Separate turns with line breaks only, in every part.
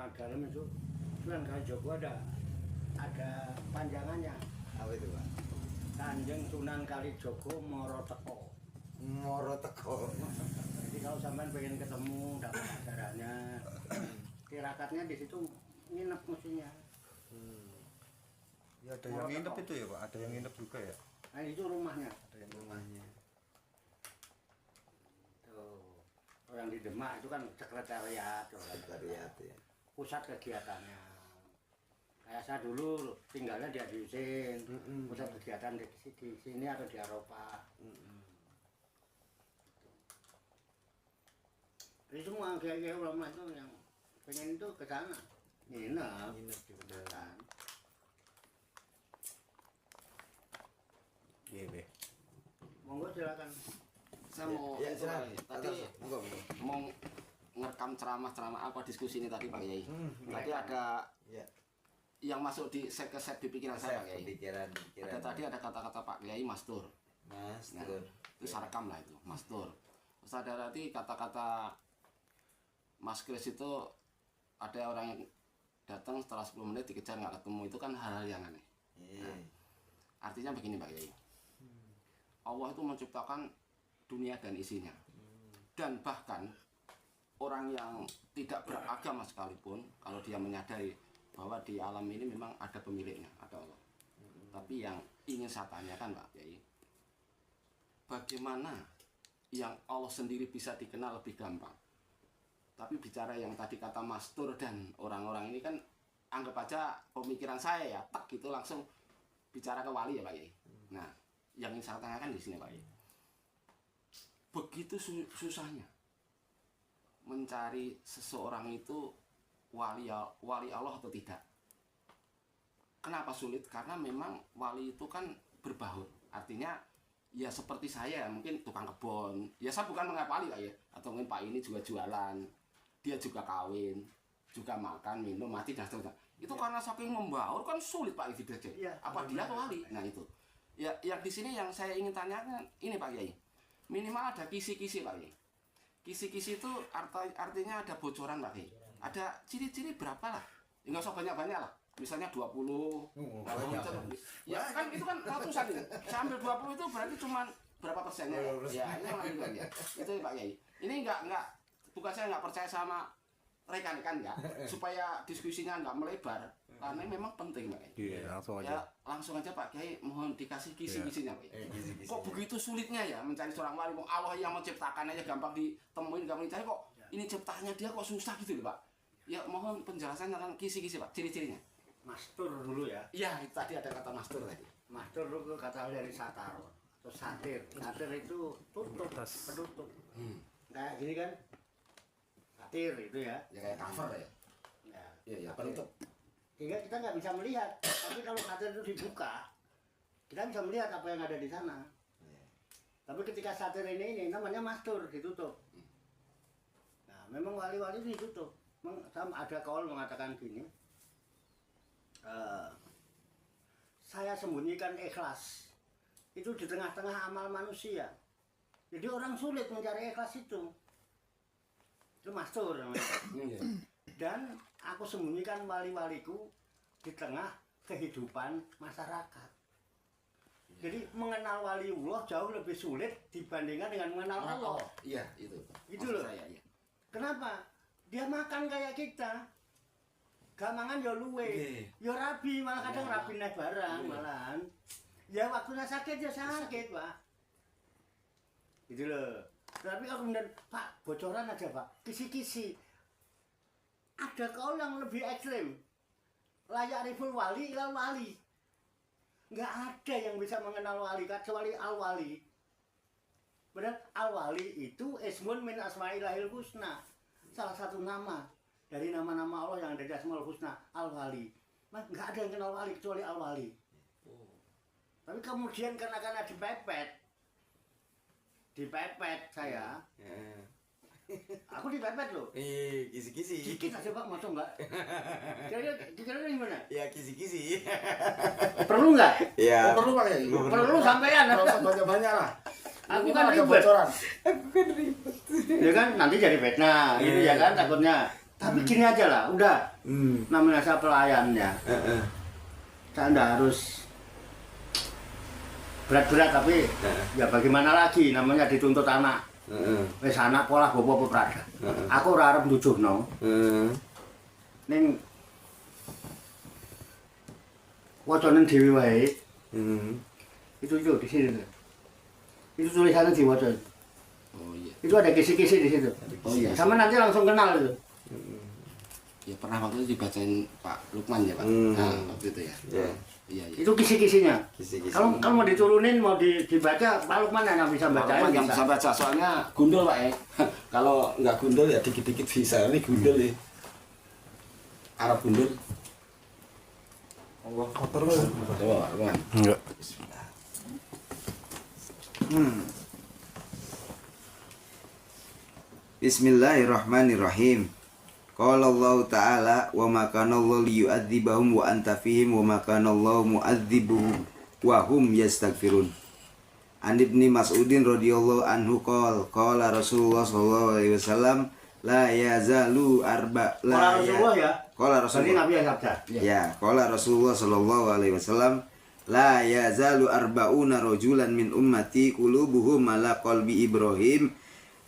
nama dalam itu Sunan Kalijogo ada panjangannya.
Apa itu, Pak?
Kanjeng Sunan Kalijogo Moro Teko.
Moro Teko.
Jadi kalau sampean pengen ketemu dapat ajarannya, tirakatnya di situ nginep mestinya.
Ya ada yang nginep itu ya Pak, ada yang nginep juga ya.
Nah itu rumahnya.
Ada yang
Rumahnya.
Tuh. Orang di Demak itu kan sekretariat,
Sekretariat ya.
pusat kegiatannya. Kayak saya dulu tinggalnya di Adiusin, pusat kegiatan di sini atau di Eropa. Jadi semua kiai-kiai ulama itu yang pengen itu ke sana, nginep
Nginep di pedalaman.
Iya, Be.
Monggo silakan.
Saya mau
Ya,
itu,
silakan.
Pak. Tadi
Monggo.
mau ngerekam ceramah apa diskusi ini tadi Pak Kiai. Tadi ada
Ya.
yang masuk di set di pikiran saya Pak Kiai.
Pikiran.
Tadi ada kata-kata Pak Kiai Mastur.
Mas,
Nah,
Tur.
itu saya rekam lah itu Mastur. Terus ada nanti kata-kata Mas Kris itu ada orang yang datang setelah 10 menit dikejar nggak ketemu, itu kan hal-hal yang aneh.
Iya.
Artinya begini Pak Kiai. Allah itu menciptakan dunia dan isinya. Dan bahkan orang yang tidak beragama sekalipun, kalau dia menyadari bahwa di alam ini memang ada pemiliknya, ada Allah. Tapi yang ingin saya tanyakan Pak Kiai, bagaimana yang Allah sendiri bisa dikenal lebih gampang? Tapi bicara yang tadi kata Mastur dan orang-orang ini kan anggap aja pemikiran saya ya, tak gitu langsung bicara ke wali ya Pak Kiai. Nah, yang ingin saya tanyakan di sini Pak Kiai, begitu susahnya mencari seseorang itu wali Allah atau tidak. Kenapa sulit? Karena memang wali itu kan berbaur. Artinya ya seperti saya, mungkin tukang kebun. Ya saya bukan mengapali Pak ya. Atau mungkin Pak ini juga jualan. Dia juga kawin, juga makan, minum, mati dan seterusnya. Itu karena saking membaur kan sulit Pak itu saja.
Iya,
Apa dia atau wali? Nah itu. Ya yang di sini yang saya ingin tanyakan ini Pak Kiai. Minimal ada kisi-kisi Pak Kiai. Kisi-kisi itu artinya ada bocoran Pak Kiai. Ada ciri-ciri berapa lah? Enggak usah banyak-banyak lah. Misalnya 20. Ya kan itu kan ratusan itu. Saya ambil 20 itu berarti cuma berapa persennya? Ya, ini yang ya. Itu Pak Kiai. Ini enggak bukan saya enggak percaya sama rekan-rekan enggak, supaya diskusinya enggak melebar. Karena memang penting Pak Kiai.
Iya, langsung
Ya,
aja.
langsung aja Pak Kiai, mohon dikasih kisi-kisinya Pak Kiai.
Kisi-kisi.
Kok begitu sulitnya ya mencari seorang wali? Allah yang menciptakan aja gampang ditemuin, gampang dicari, kok ini ciptaannya dia kok susah gitu loh Pak. Ya mohon penjelasannya kan kisi-kisi Pak, ciri-cirinya.
Mastur dulu ya.
Iya, itu tadi ada kata Mastur tadi.
Mastur dulu kata dari satar atau satir. Satir itu tutup, penutup. Kayak gini kan. Satir itu ya.
Ya kayak cover ya.
Ya.
Iya, penutup.
Sehingga kita nggak bisa melihat. Tapi kalau satir itu dibuka, kita bisa melihat apa yang ada di sana. Tapi ketika satir ini namanya mastur, ditutup. Nah, memang wali-wali itu ditutup. Ada kaul mengatakan gini, saya sembunyikan ikhlas itu di tengah-tengah amal manusia. Jadi orang sulit mencari ikhlas itu mastur namanya. Dan aku sembunyikan wali-waliku di tengah kehidupan masyarakat. Jadi mengenal waliullah jauh lebih sulit dibandingkan dengan mengenal Allah.
Iya, itu.
Itu
Maksud
loh.
saya, iya.
Kenapa? Dia makan kayak kita. Gak mangan ya luwe. Ya rabi, malah kadang rabi naik barang malahan. Ya waktunya sakit ya sakit, Pak. Gitu loh. Tapi kalau kemudian, Pak, bocoran aja, Pak. Kisi-kisi. Ada kaul yang lebih ekstrim. Layak riful wali ilal wali. Nggak ada yang bisa mengenal wali kecuali al-wali. Benar, al-wali itu ismun min asma'illahil husna. Salah satu nama dari nama-nama Allah yang ada di Asmaul Husna, al-wali. Mas, nggak ada yang kenal wali kecuali al-wali. Tapi kemudian karena dipepet saya. Aku dipepet loh.
Kisi-kisi.
Dikit aja Pak, masuk nggak? Kira-kira gimana?
Ya kisi-kisi.
Perlu nggak?
Ya.
Perlu Pak Kiai.
Perlu sampean.
Enggak usah banyak-banyak lah.
Aku kan ribet. Ya kan nanti jadi fitnah gitu ya kan takutnya. Tapi gini aja lah, udah. Namanya saya pelayannya. Saya nggak harus berat-berat, tapi ya bagaimana lagi, namanya dituntut anak. Wis anak pola bopo peprada. Aku ora arep nduduhno. Ning wacane dhewe wae. Itu di sini. Itu tulisannya diwaca.
Oh iya.
Itu ada kisi-kisi di situ.
Oh iya.
Sama nanti langsung kenal itu.
Ya pernah waktu itu dibacain Pak Lukman ya Pak. Nah, waktu itu ya.
Ya.
Iya iya.
Itu kisi-kisinya.
Kisi-kisi.
Kalau mau diturunin, mau dibaca, Pak Lukman yang bisa
Pak
bacain.
Lukman yang bisa baca soalnya gundul Pak ya. Kalau nggak gundul ya dikit-dikit bisa. Ini gundul ya. Arab gundul.
Allah kotor kan.
Coba Pak Lukman.
Enggak.
Bismillahirrahmanirrahim. Qala Allah Ta'ala wa ma kana Allah liyu'adzibahum wa anta fihim wa ma kana Allah mu'adzibuhum wa hum yastaghfirun. An Ibni Mas'udin radhiyallahu anhu qala Rasulullah sallallahu alaihi wasallam la yazalu arba
Kalau Rasulullah ya.
Qala
Berarti
Rasulullah.
Nabi yang sabda.
Ya, qala Rasulullah sallallahu alaihi wasallam la yazalu arba'una rajulan min ummati qulubuhum ala qalbi Ibrahim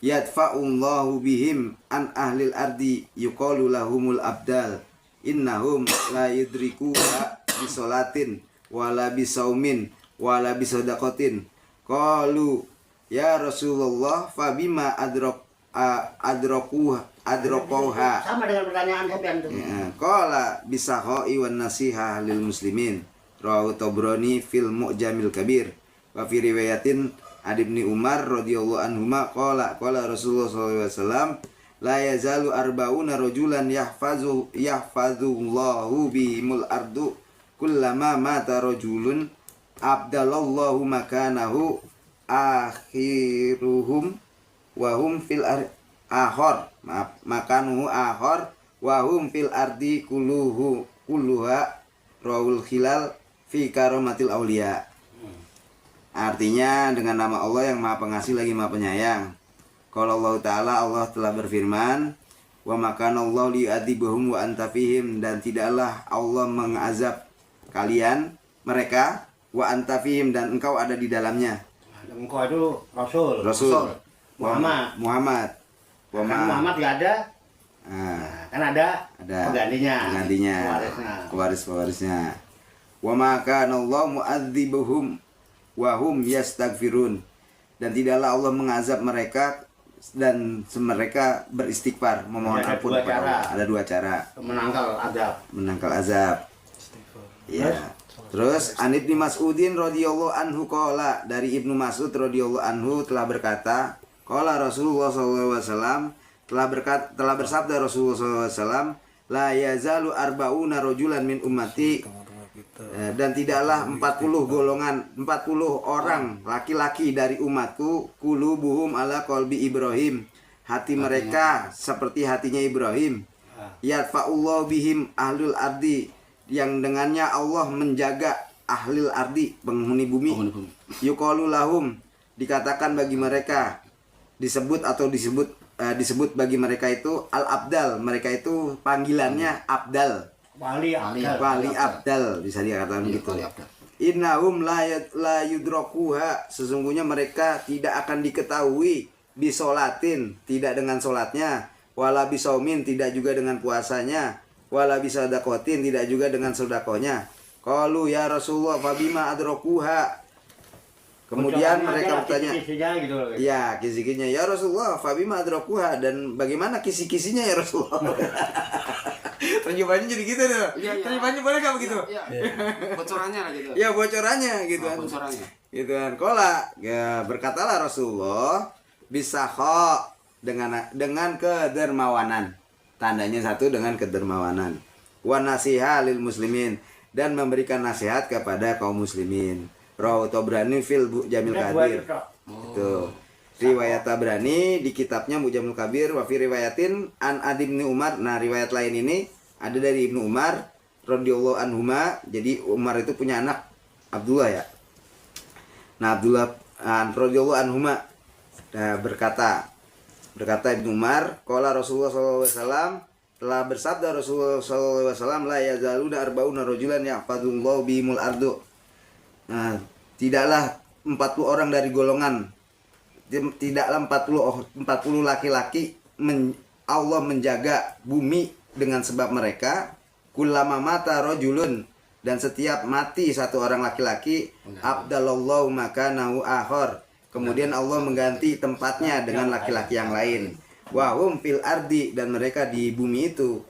yadfa'ullahu bihim an ahlil ardi yuqalu lahumul abdal innahum la yudrikuha bisolatin wala bisaumin wala bisadaqatin qalu ya Rasulullah fabima adrakuha
Sama dengan pertanyaan sampean itu.
qala bisahai wan nasiha lil muslimin rawahu Tabrani fil Mu'jamil Kabir wa fi riwayatin Ibni Umar radhiyallahu anhuma qala Rasulullah sallallahu alaihi wasallam la yazalu arba'una rajulan yahfazullahu bihimul ardu kullama mata rajulun abdalallahu makanahu akhiruhum wa hum fil makanuhu akhar wa hum fil ardi kulluha rawul khilal fi karamatil auliya. Artinya dengan nama Allah yang Maha Pengasih lagi Maha Penyayang. Kalau Allah Ta'ala, Allah telah berfirman, wa makanallahu liyu'adzibahum wa anta fihim, dan tidaklah Allah mengazab kalian mereka wa anta fihim, dan engkau ada di dalamnya.
Engkau itu Rasul. Muhammad.
Muhammad
nggak ada. Kan ada penggantinya.
Pewarisnya. Wa makanallahu mu'adzibuhum wahum yastaghfirun, dan tidaklah Allah mengazab mereka dan mereka beristighfar memohon ampun kepada Allah. Ada dua cara menangkal azab. Ya. Terus An Ibni Mas'udin radhiyallahu anhu qala, dari Ibnu Mas'ud radhiyallahu anhu telah berkata, qala Rasulullah sallallahu alaihi wasallam, telah bersabda Rasulullah sallallahu alaihi wasallam, la yazalu arba'una rajulan min ummati, dan tidaklah 40 orang laki-laki dari umatku qulubuhum ala qalbi Ibrahim, hati mereka seperti hatinya Ibrahim, yadfa'ullahu bihim ahlul ardi, yang dengannya Allah menjaga ahlul ardi, penghuni bumi, yuqalu lahum, dikatakan bagi mereka, disebut bagi mereka itu al-abdal, mereka itu panggilannya abdal, wali abdal, bisa dikatakan begitu. Innahum la yudrakuha, sesungguhnya mereka tidak akan diketahui bisolatin, tidak dengan solatnya, wala bisaumin, tidak juga dengan puasanya, wala bisadaqatin, tidak juga dengan sedekahnya. Qalu ya Rasulullah fabima adrakuha, kemudian mereka bertanya,
gitu.
ya kisi-kisinya ya Rasulullah fabima adrakuha, dan bagaimana kisi-kisinya ya Rasulullah. Terjemahannya jadi gitu deh. Terjemahannya boleh gak begitu?
Iya. Bocorannya lah gitu.
Ya bocorannya gitu kan.
Bocorannya.
Gitu kan. Qala, ya berkatalah Rasulullah bisakha, dengan kedermawanan. Tandanya satu, dengan kedermawanan. Wa nasiha lil muslimin, dan memberikan nasihat kepada kaum muslimin. Rawahu Tabrani fil Mu'jamil Kabir. Itu. Riwayat Tabrani di kitabnya Mu'jamul Kabir, wa fi riwayatin an Ibni Umar. Nah, riwayat lain ini ada dari Ibnu Umar radhiyallahu anhuma. Jadi Umar itu punya anak Abdullah ya. Nah, Abdullah radhiyallahu anhuma berkata Ibnu Umar, qala Rasulullah sallallahu alaihi wasallam, telah bersabda Rasulullah SAW, la yazaluna arba'una rajulan yahfadullahu bihimul ardu. Nah, tidaklah 40 orang dari golongan, tidaklah 40 laki-laki Allah menjaga bumi dengan sebab mereka. Kullama mata rajulun, dan setiap mati satu orang laki-laki, abdalallahu makanahu akhar, kemudian Allah mengganti tempatnya dengan laki-laki yang lain. Wahum fil ardi, dan mereka di bumi itu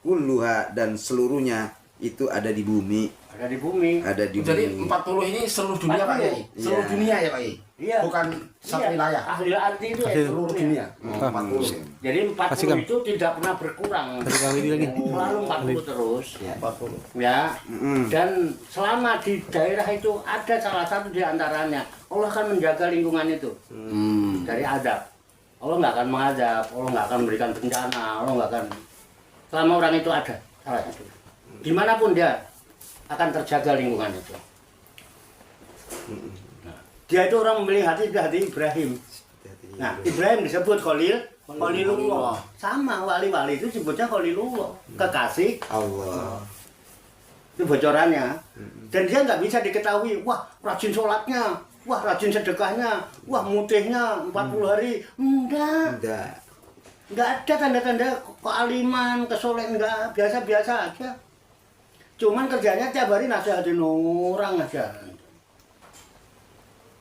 kulluha, dan seluruhnya itu ada di bumi.
Ada di bumi.
Ada di
Jadi
bumi.
40 ini seluruh dunia Pak Yai? Seluruh
Iya.
dunia ya Pak Yai?
Iya.
Bukan satu
Iya.
wilayah?
Ahli arti itu ya
Seluruh dunia? 40.
Jadi 40 itu tidak pernah berkurang. Selalu 40 terus.
Ya.
40.
Ya.
Mm-mm.
Dan selama di daerah itu ada salah satu di antaranya, Allah akan menjaga lingkungan itu dari azab. Allah nggak akan mengazab, Allah nggak akan memberikan bencana, Allah nggak akan. Selama orang itu ada salah satu, dimanapun dia akan terjaga lingkungan itu. Nah, dia itu orang memilih hati Ibrahim. Nah, Ibrahim disebut Khalilullah. Sama wali-wali itu sebutnya Khalilullah, kekasih
Allah.
itu bocorannya. Dan dia nggak bisa diketahui, wah rajin sholatnya, wah rajin sedekahnya, wah mutihnya 40 hari. Enggak ada tanda-tanda kealiman, kesolehan, enggak, biasa-biasa aja. Cuman kerjanya tiap hari nasihatin orang aja.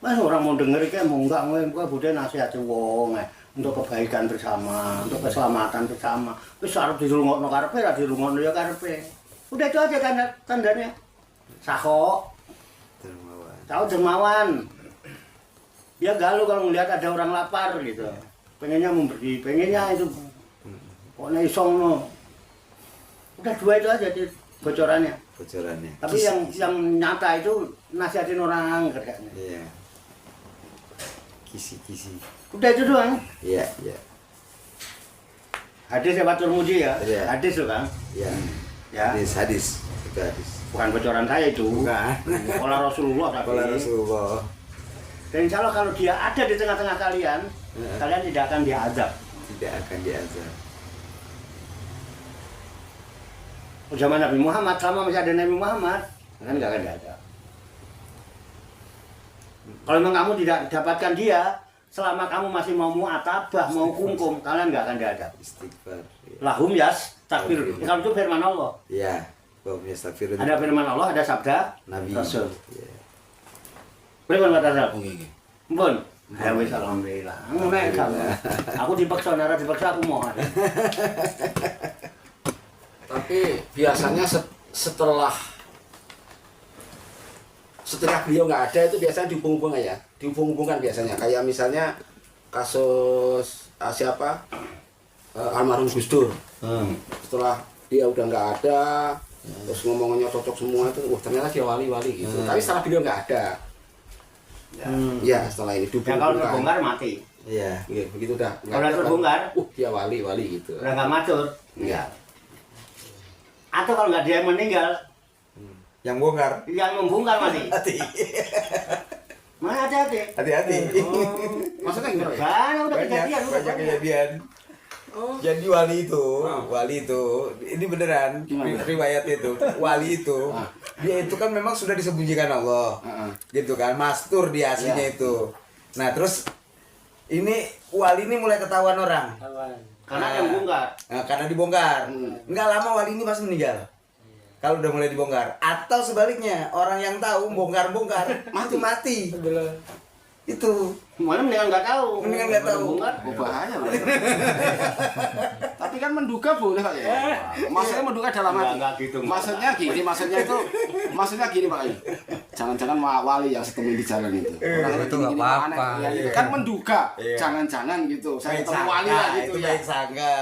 Mas orang mau denger kayak mau enggak budaya nasihatin wong untuk kebaikan bersama, untuk keselamatan bersama. Wis arep dirungokno karepe, ra dirungokno ya karepe. Udah itu aja tandanya. Sakok, tahu dermawan. Dia galau kalau melihat ada orang lapar gitu. Pengennya memberi, pengennya itu. Pokoknya isong. Udah dua itu aja bocorannya. Tapi yang nyata itu nasihatin orang kerjanya.
Iya. Kisi-kisi.
Udah itu doang.
Iya.
Hadis ya Batur Muji ya.
Iya.
Hadis tuh Kang.
Iya.
Ya.
Hadis. Itu hadis.
Bukan bocoran saya itu.
Bukan.
Pola Rasulullah tapi.
Kalau Rasulullah.
Dan insya Allah kalau dia ada di tengah-tengah kalian, kalian tidak akan diazab.
Tidak akan diazab.
Zaman Nabi Muhammad, selama masih ada Nabi Muhammad, kan nggak akan diazab. Kalau memang kamu tidak dapatkan dia, selama kamu masih mau mu'atabah, mau kungkum, kalian nggak akan diazab.
Istighfar. Iya.
Lahum takbir. Kalau itu firman Allah.
Iya. Yastaghfirun.
Ada firman Allah, ada sabda
Nabi.
Rasul.
Iya.
Pripun kata Rasul?
Oke.
Mpun. Ya wis alhamdulillah. Ngono aku dipaksa, ora dipaksa aku mau.
Tapi biasanya setelah beliau nggak ada itu biasanya dihubung-hubungkan ya, dihubung-hubungkan biasanya. Kayak misalnya kasus siapa almarhum Gus Dur. Setelah dia udah nggak ada, terus ngomongnya cocok semua itu, ternyata dia wali-wali gitu. Tapi setelah beliau nggak ada, ya setelah ini
Ya kalau terbongkar mati.
Iya.
Begitu dah.
Kalau terbongkar,
dia wali gitu.
udah nggak matur.
Iya.
Atau kalau nggak dia yang meninggal,
Yang bongkar.
yang membongkar mati.
Hati.
Mana hati-hati.
Hati-hati.
Maksudnya gimana ya?
Banyak udah kejadian, udah
banyak
banyak.
kejadian. Jadi wali itu, ini beneran
Gimana?
riwayat itu, wali itu, dia itu kan memang sudah disembunyikan Allah, gitu kan, mastur di aslinya itu. Nah terus ini wali ini mulai ketahuan orang,
Karena yang bongkar.
nah, karena dibongkar, nggak lama wali ini pasti meninggal. Kalau udah mulai dibongkar, atau sebaliknya orang yang tahu bongkar mati. Itu.
Mana mendingan nggak tahu.
Mendingan nggak tahu.
Bongkar.
Oh, bahaya loh. Tapi kan menduga boleh Pak ya. Maksudnya menduga dalam hati.
Enggak gitu.
Maksudnya gini Pak. Jangan-jangan wali yang ketemu di jalan itu. Orang
itu nggak apa-apa.
Ya, itu kan menduga. Jangan-jangan gitu. Saya ketemu wali lah gitu
itu
ya.
baik sangka,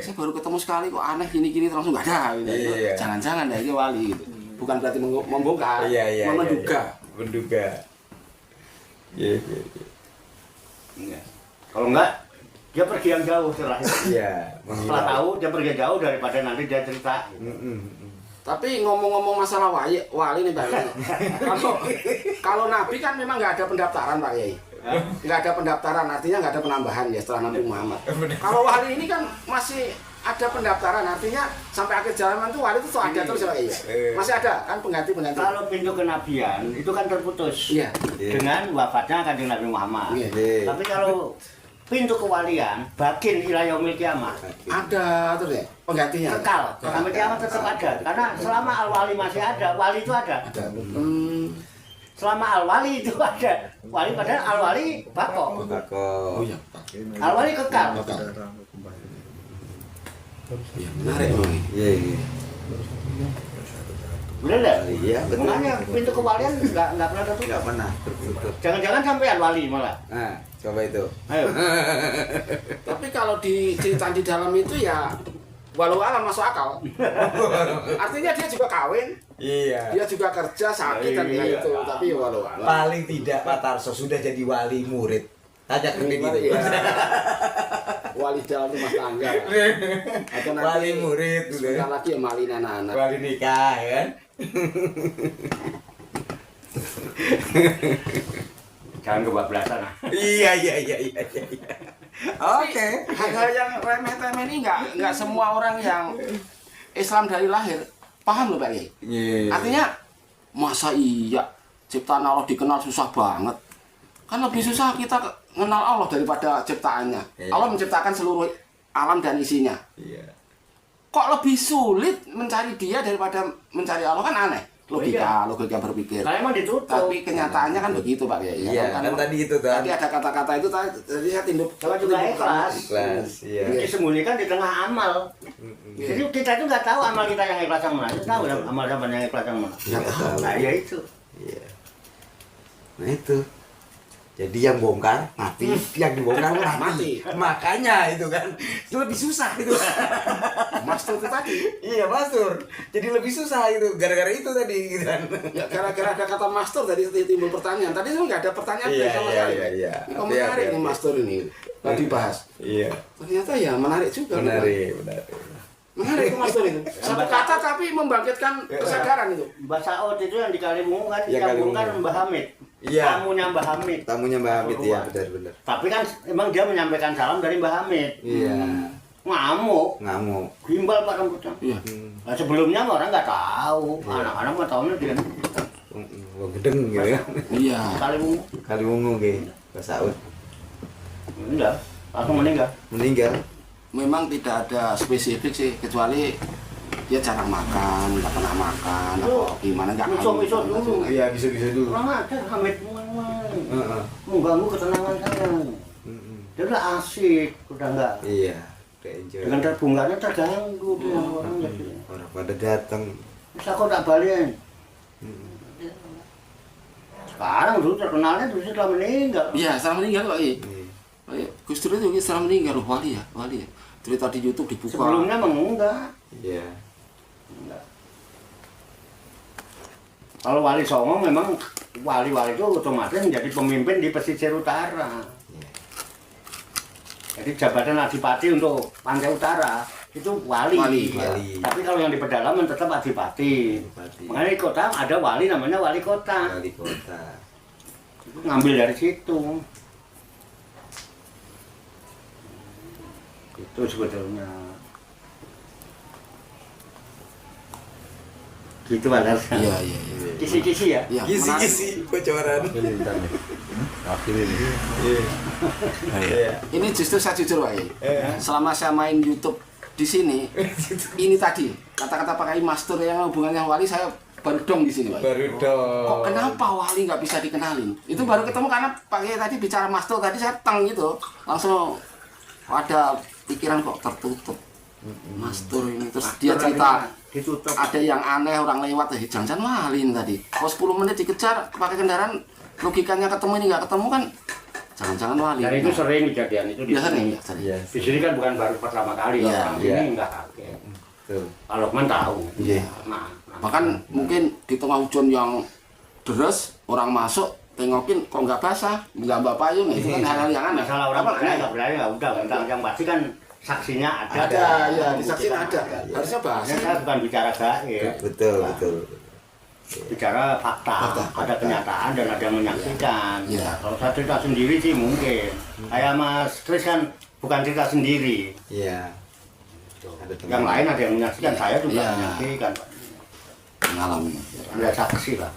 Saya baru ketemu sekali kok aneh gini-gini terus nggak ada gitu.
Iya.
Jangan-jangan ya ini wali gitu. Bukan berarti membongkar,
Iya.
menduga.
Menduga. Iya.
Enggak. Kalau enggak, dia pergi yang jauh setelah itu.
Iya.
Setelah tahu dia pergi jauh daripada nanti dia cerita.
Tapi ngomong-ngomong masalah wali nih Pak Yai. Kalau Nabi kan memang nggak ada pendaftaran Pak Yai. Nggak ada pendaftaran, artinya nggak ada penambahan ya setelah Nabi Muhammad. Kalau wali ini kan masih ada pendaftaran, artinya sampai akhir zaman itu wali itu tuh ada terus ya Pak Kiai. Masih ada kan pengganti-pengganti.
Kalau pintu kenabian itu kan terputus
Iya.
dengan wafatnya Kanjeng Nabi Muhammad.
Iya.
Tapi kalau pintu kewalian bakin ila yaumil kiamah
Ada terus ya penggantinya.
kekal sampai kiamat tetap ada. Karena selama al wali masih ada, wali itu ada. Selama al wali itu ada. Wali padahal al wali bako.
Bako.
iya.
Al wali kekal.
Iya, menarik loh.
Iya, iya.
Bener enggak?
Iya, betul.
Makanya pintu kewalian enggak pernah tertutup.
Enggak pernah tertutup.
Jangan-jangan sampean wali malah.
Nah, coba itu.
Ayo.
Tapi kalau diceritain di dalam itu ya walau alam masuk akal. Artinya dia juga kawin,
Iya.
dia juga kerja sakit dan
Iya.
itu, tapi ya walau alam.
Paling tidak Pak Tarso sudah jadi wali murid. Tanya ke gitu.
Iya. Wali dalam rumah tangga. Atau nanti
Wali murid
sebentar lagi ya malin anak-anak.
Wali nikah ya kan.
Jangan kebablasan.
Iya.
Oke.
Hal-hal yang remeh-temeh ini nggak semua orang yang Islam dari lahir paham loh Pak Kiai.
Iya.
Artinya masa iya ciptaan Allah dikenal susah banget. Kan lebih susah kita kenal Allah daripada ciptaannya.
Iya.
Allah menciptakan seluruh alam dan isinya.
Iya.
Kok lebih sulit mencari dia daripada mencari Allah, kan aneh. Logika berpikir.
Karena emang ditutup.
Tapi kenyataannya kan begitu Pak Kiai.
Iya, kan tadi itu kan.
Tadi ada kata-kata itu tadi saya tinduk.
Coba juga
tinduk
ikhlas.
Ikhlas, iya.
Disembunyikan di tengah amal. Jadi kita itu nggak tahu amal kita yang ikhlas yang mana. Kita tahu amal siapa yang ikhlas yang mana.
Nggak tahu.
Nah ya itu.
Iya.
Nah itu. Jadi yang bongkar mati, yang dibongkar mati. Makanya itu kan itu lebih susah itu.
Mas tuh itu tadi.
Iya Mastur. Jadi lebih susah itu gara-gara itu tadi gitu kan.
Ya gara-gara ada kata mastur tadi timbul pertanyaan. Tadi tuh nggak ada pertanyaan
Iya,
sama
iya,
sekali.
iya.
Ini kok menarik nih mastur ini. Tadi bahas.
Iya.
Ternyata ya menarik juga.
Menarik.
Menarik itu mastur itu. Satu kata tapi membangkitkan kesadaran itu.
Mbak Saud itu yang di Kaliwungu kan
Ya,
yang bongkar
Kaliwungu.
Mbah Hamid.
Iya.
Tamunya Mbah Hamid.
Tamunya Mbak Hamid ya, benar-benar.
Tapi kan emang dia menyampaikan salam dari Mbah Hamid.
Iya.
Ngamuk,
Ngamuk.
gimbal Pak rambutnya.
Iya.
Nah, sebelumnya orang nggak tahu. Anak-anak mah tahunya dia
Wong gedeng gitu ya.
Iya.
Kaliwungu.
Kaliwungu ge, Pak Saud.
Enggak, langsung meninggal.
Meninggal.
Memang tidak ada spesifik sih kecuali dia jarang makan, nggak pernah makan, atau gimana nggak
Misok-misok dulu.
Iya, bisa-bisa dulu.
Kurang ajar Hamid
Heeh.
mengganggu ketenangan saya. Dia udah asik, udah enggak.
Iya. Udah enjoy.
Dengan terbongkarnya terganggu dia orang jadi.
Orang pada datang.
Bisa kok tak balik. Sekarang dulu terkenalnya dulu setelah meninggal.
Iya, setelah meninggal Pak Kiai.
Iya.
Pak Kiai, Gus Dur itu setelah meninggal wali ya. Cerita di YouTube dibuka.
Sebelumnya emang enggak.
Iya.
Enggak. Kalau Wali Songo memang wali-wali itu otomatis menjadi pemimpin di pesisir utara. Jadi jabatan adipati untuk pantai utara itu wali.
Wali.
Tapi kalau yang di pedalaman tetap adipati. Makanya di kota ada wali namanya wali kota.
Wali kota.
Ngambil dari situ. Itu sebetulnya. Gitu Pak Dar.
Iya.
Kisi-kisi ya.
Iya, menarik.
Kisi-kisi bocoran. Iya.
Ini justru saya jujur Pak Kiai. Selama saya main YouTube di sini, ini tadi kata-kata Pak Kiai Mastur yang hubungannya wali saya baru dong di sini Pak Kiai.
Baru dong.
Kok kenapa wali nggak bisa dikenalin? Itu baru ketemu karena Pak Kiai tadi bicara Mastur tadi saya teng gitu, langsung ada pikiran kok tertutup. Mastur ini terus dia cerita
ditutup.
ada yang aneh orang lewat jangan-jangan wali ini tadi. Kalau 10 menit dikejar pakai kendaraan logikanya ketemu ini nggak ketemu kan jangan-jangan wali.
Dan itu sering kejadian itu di
Biasa
sini.
nih, sering.
Iya.
Di sini kan bukan baru pertama kali
Iya,
orang
iya.
ini enggak kaget.
Tuh.
Pak Lokman tahu.
Iya.
Nah,
Bahkan mungkin di tengah hujan yang deras orang masuk tengokin kok nggak basah, nggak bawa payung, itu kan hal-hal yang aneh.
masalah orang
Apa,
berani
aneh?
nggak berani nggak udah. Yang pasti kan saksinya ada.
Ada, ya disaksiin ada. Harusnya bahasa.
Saya bukan bicara gaib,
Betul, betul.
bicara fakta. Ada kenyataan dan ada yang menyaksikan.
Iya.
Kalau saya cerita sendiri sih mungkin. Kayak Mas Kris kan bukan cerita sendiri.
Iya. Ada teman.
Yang lain ada yang menyaksikan, saya juga
Iya.
menyaksikan, Pak.
Mengalami.
Ya saksi lah.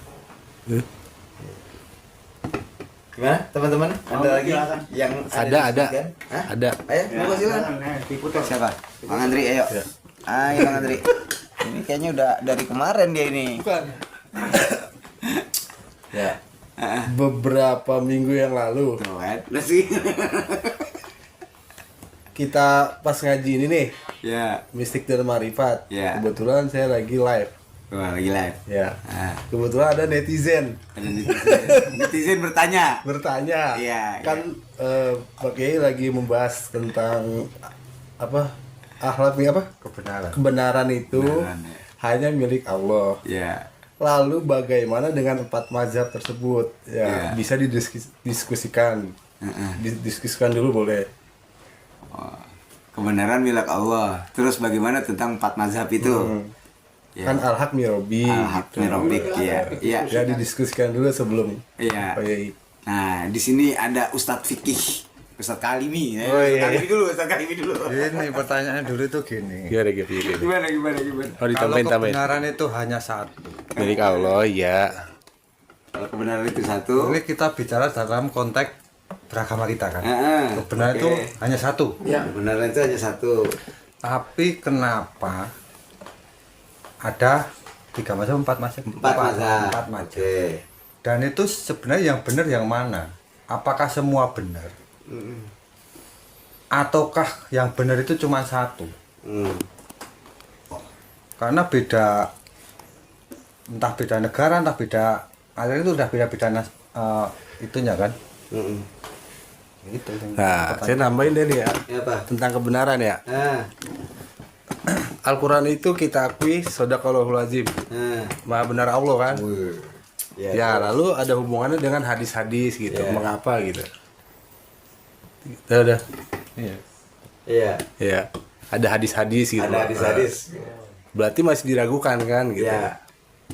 Gimana teman-teman?
Oh,
Ada lagi
silakan.
yang
Ada.
disebutkan? Hah?
Ada.
Ayo, monggo silakan.
Diputar.
Siapa? Bang Andri, ayo. Ayo Bang Andri. Ini kayaknya udah dari kemarin dia ini.
Ya. Beberapa minggu yang lalu
Tuh kan. Udah sih.
kita pas ngaji ini nih,
Ya.
Mistik dan Marifat.
Ya.
Kebetulan saya lagi live.
Wah, lagi live.
Ya.
Ah,
Kebetulan ada netizen
ada netizen bertanya.
bertanya.
Iya,
Kan Pak Kiai lagi membahas tentang apa? Akhlak apa?
Kebenaran.
Kebenaran itu
Kebenaran, ya.
hanya milik Allah.
Ya.
Lalu bagaimana dengan 4 mazhab tersebut? Ya,
Iya.
bisa didiskusikan. Didiskusikan dulu boleh.
Oh, kebenaran milik Allah. Terus bagaimana tentang 4 mazhab itu? Ya.
Kan al-haq mirobi.
Al-haq mirobik, ya. Iya.
Ya didiskusikan dulu sebelum
Iya.
Pak Yai.
Nah, di sini ada Ustadz Fikih. Ustadz Kalimi. Ya.
Oh, iya.
Ustadz Kalimi dulu.
Ini pertanyaannya dulu itu gini.
Gimana.
Gimana?
Oh,
Kalau
ditambahin.
kebenaran itu hanya satu.
Milik Allah, ya.
Kalau kebenaran itu satu.
Ini kita bicara dalam konteks beragama kita kan. Kebenaran
Oke.
itu hanya satu.
Ya. Kebenaran itu hanya satu.
Tapi kenapa ada 3 mazhab, 4 mazhab?
4 mazhab.
4 mazhab.
Oke.
Dan itu sebenarnya yang benar yang mana? Apakah semua benar? Ataukah yang benar itu cuma satu?
Hmm.
Karena beda, entah beda negara, entah beda aliran itu udah beda-beda itunya kan.
Mm-mm.
Gitu.
Nah, saya nambahin deh nih ya.
Ya, apa?
Tentang kebenaran ya.
Nah,
Al-Quran itu kita akui Shadaqallahul Azim.
nah.
Maha benar Allah kan.
Ya,
Ya, lalu ada hubungannya dengan hadis-hadis gitu.
Ya.
Mengapa gitu? Udah.
Iya.
Iya.
Ya. Ada hadis-hadis gitu.
Ada hadis-hadis.
Berarti masih diragukan kan gitu.
Ya.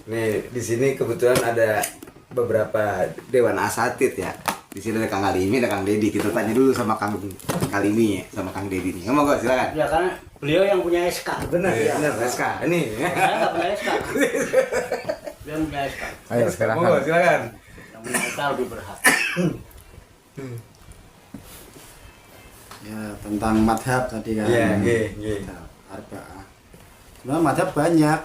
Nih, di sini kebetulan ada beberapa dewan asatid ya. Di sini ada Kang Kalimi, ada Kang Dedi. Kita tanya dulu sama Kang Kalimi ya, sama Kang Dedi nih. Ngomong kok, silakan.
Ya karena beliau yang punya SK.
Benar,
ya.
benar, SK. Ini.
Saya nggak punya SK. Beliau punya SK.
Ayo sekarang.
Monggo, silakan.
Yang punya SK lebih berhak.
Ya tentang madhab tadi kan.
Iya, iya.
Arba'ah. Sebenarnya madhab banyak.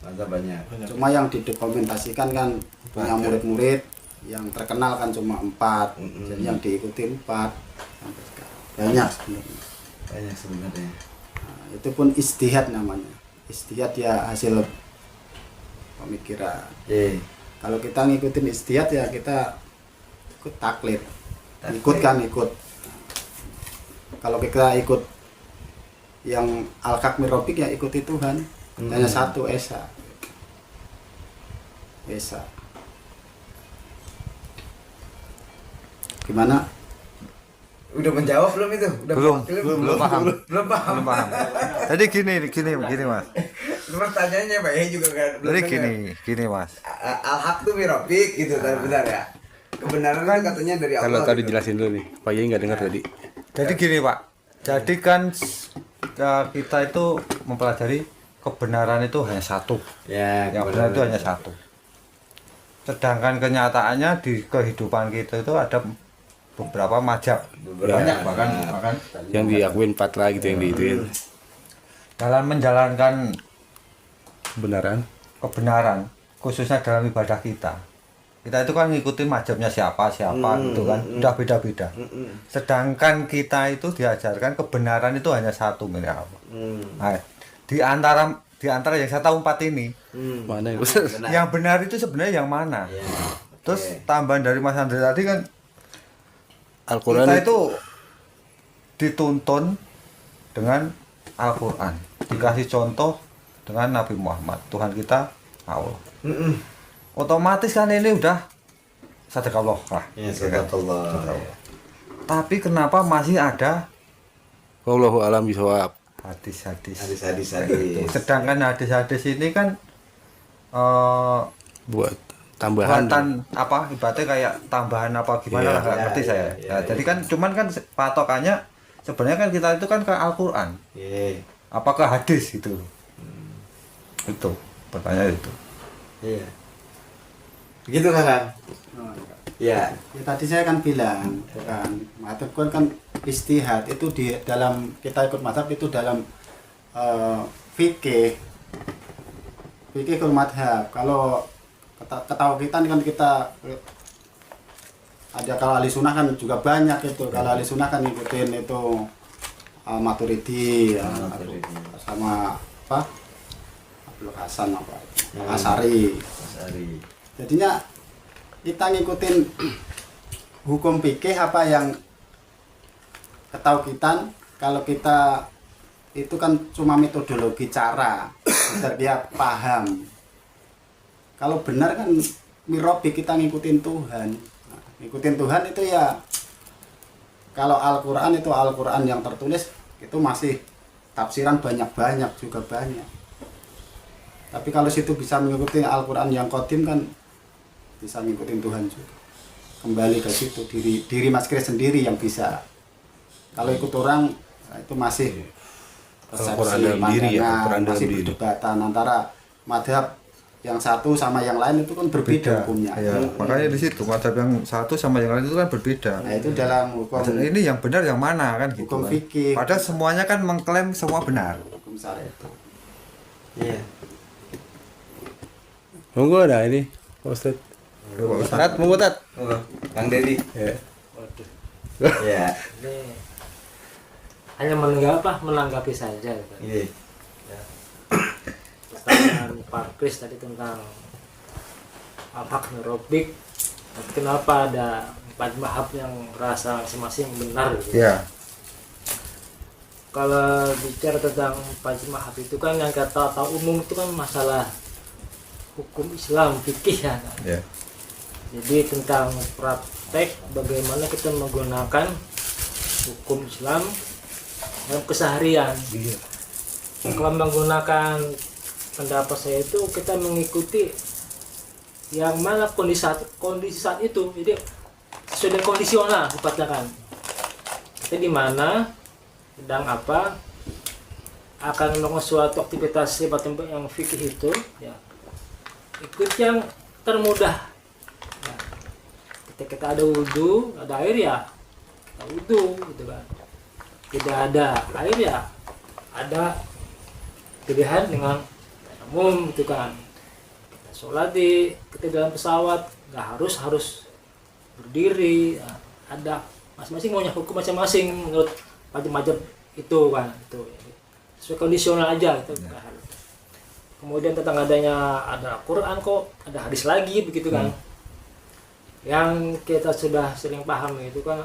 Mantap banyak.
Cuma yang didokumentasikan kan punya murid-murid yang terkenal kan cuma 4. Jadi yang diikuti 4 sampai sekarang. Banyak sebenarnya.
Banyak sebenarnya.
Nah, itu pun istihad namanya. Istihad ya hasil pemikiran.
Oke.
Kalau kita ngikutin istihad ya kita ikut taklid. Ikut kan ikut. Kalau kita ikut yang al-haq mirobik ya ikuti Tuhan. Hanya satu Esa. Esa.
Gimana? Udah menjawab belum itu? Udah
Belum paham.
Belum paham.
Belum paham. Jadi gini Mas.
Pertanyaannya Pak ya juga kan. belum
Jadi
dengar.
gini Mas.
Al-haq tuh mirofik gitu, benar ya. Kebenaran kan katanya dari Allah.
Kalau tadi
gitu.
jelasin dulu nih. Pak Yai nggak dengar tadi.
Jadi gini Pak. Jadi kan kita itu mempelajari kebenaran itu hanya satu.
Ya,
Yang benar itu hanya satu. Sedangkan kenyataannya di kehidupan kita itu ada beberapa mazhab. Banyak bahkan
Yang diakuin 4 lah gitu yang diituin.
dalam menjalankan
Benaran.
kebenaran khususnya dalam ibadah kita itu kan ngikutin mazhabnya siapa gitu kan udah beda-beda. Sedangkan kita itu diajarkan kebenaran itu hanya satu milik Allah. Nah, di antara yang saya tahu 4 ini
Mana yang
yang benar itu sebenarnya yang mana? Terus tambahan dari Mas Andre tadi kan
Al-Quran
kita itu dituntun dengan Al-Quran, dikasih contoh dengan Nabi Muhammad, Tuhan kita Allah. Otomatis kan ini udah sadaqallah lah.
Ya, sadaqallah.
Tapi kenapa masih ada
Wallahu a'lam bishawab.
hadis-hadis?
Hadis.
Sedangkan hadis-hadis ini kan
Buat tambahan.
buatan apa ibaratnya kayak tambahan apa gimana lah nggak ngerti saya. Nah, jadi kan cuman kan patokannya sebenarnya kan kita itu kan ke Al-Qur'an.
Iya.
apakah hadis itu? Itu pertanyaan itu.
Iya. Begitu kan?
Oh,
Ya.
ya tadi saya kan bilang kan madzhab kan istihad itu di dalam kita ikut madzhab itu dalam fikih madzhab. Kalau ketahui kita kan kita ada, kalau ahli sunnah kan juga banyak itu. Kalau ahli sunnah kan ngikutin itu Maturidi, sama apa Abdul Hasan apa Asari. Jadinya kita ngikutin hukum fikih apa yang ketauhidan. Kalau kita itu kan cuma metodologi cara biar dia paham. Kalau benar kan mirobi kita ngikutin Tuhan. Nah, ngikutin Tuhan itu ya, kalau Al-Quran itu Al-Quran yang tertulis itu masih tafsiran banyak juga banyak. Tapi kalau situ bisa mengikuti Al-Quran yang qadim kan bisa ngikutin Tuhan juga. Kembali ke situ, diri Mas Kris sendiri yang bisa. Kalau ikut orang itu masih
Al-Quran
persepsi,
dalam diri ya,
pandangan,
Al-Quran dalam
masih
diri.
perdebatan antara madhab yang satu sama yang lain itu kan berbeda hukumnya.
Ya, makanya di situ mazhab yang satu sama yang lain itu kan berbeda.
Nah itu dalam hukum
Ini yang benar yang mana kan gitu.
Hukum
Kan.
fikih.
Padahal semuanya kan mengklaim semua benar.
hukum syariat itu.
Iya.
Monggo ada ini, Pak Ustadz. Tat, monggo Tat.
Kang Dedi.
Ya.
Ya.
Ini hanya menanggapi saja gitu.
Iya.
Pertanyaan Pak Kris tadi tentang al-haq mirobik, kenapa ada 4 mazhab yang merasa masing-masing benar gitu.
Ya.
Kalau bicara tentang 4 mazhab itu kan yang kata umum itu kan masalah hukum Islam fikih ya kan?
Ya.
Jadi tentang praktek bagaimana kita menggunakan hukum Islam dalam keseharian. Kalau menggunakan pendapat saya itu kita mengikuti yang mana kondisi saat itu. Jadi sesuai dengan kondisional dikatakan. Kita di mana, sedang apa, akan melakukan suatu aktivitas yang fikih itu, ya ikut yang termudah. Ya. Ketika kita ada wudhu, ada air ya kita wudhu gitu kan. Tidak ada air ya ada pilihan dengan umum gitu kan. Kita sholat kita dalam pesawat nggak harus berdiri ya. Ada masing-masing maunya hukum masing-masing menurut macam-macam itu kan itu sesuai kondisional aja itu ya. Kemudian tentang adanya ada Quran kok ada hadis lagi begitu kan. Yang kita sudah sering paham itu kan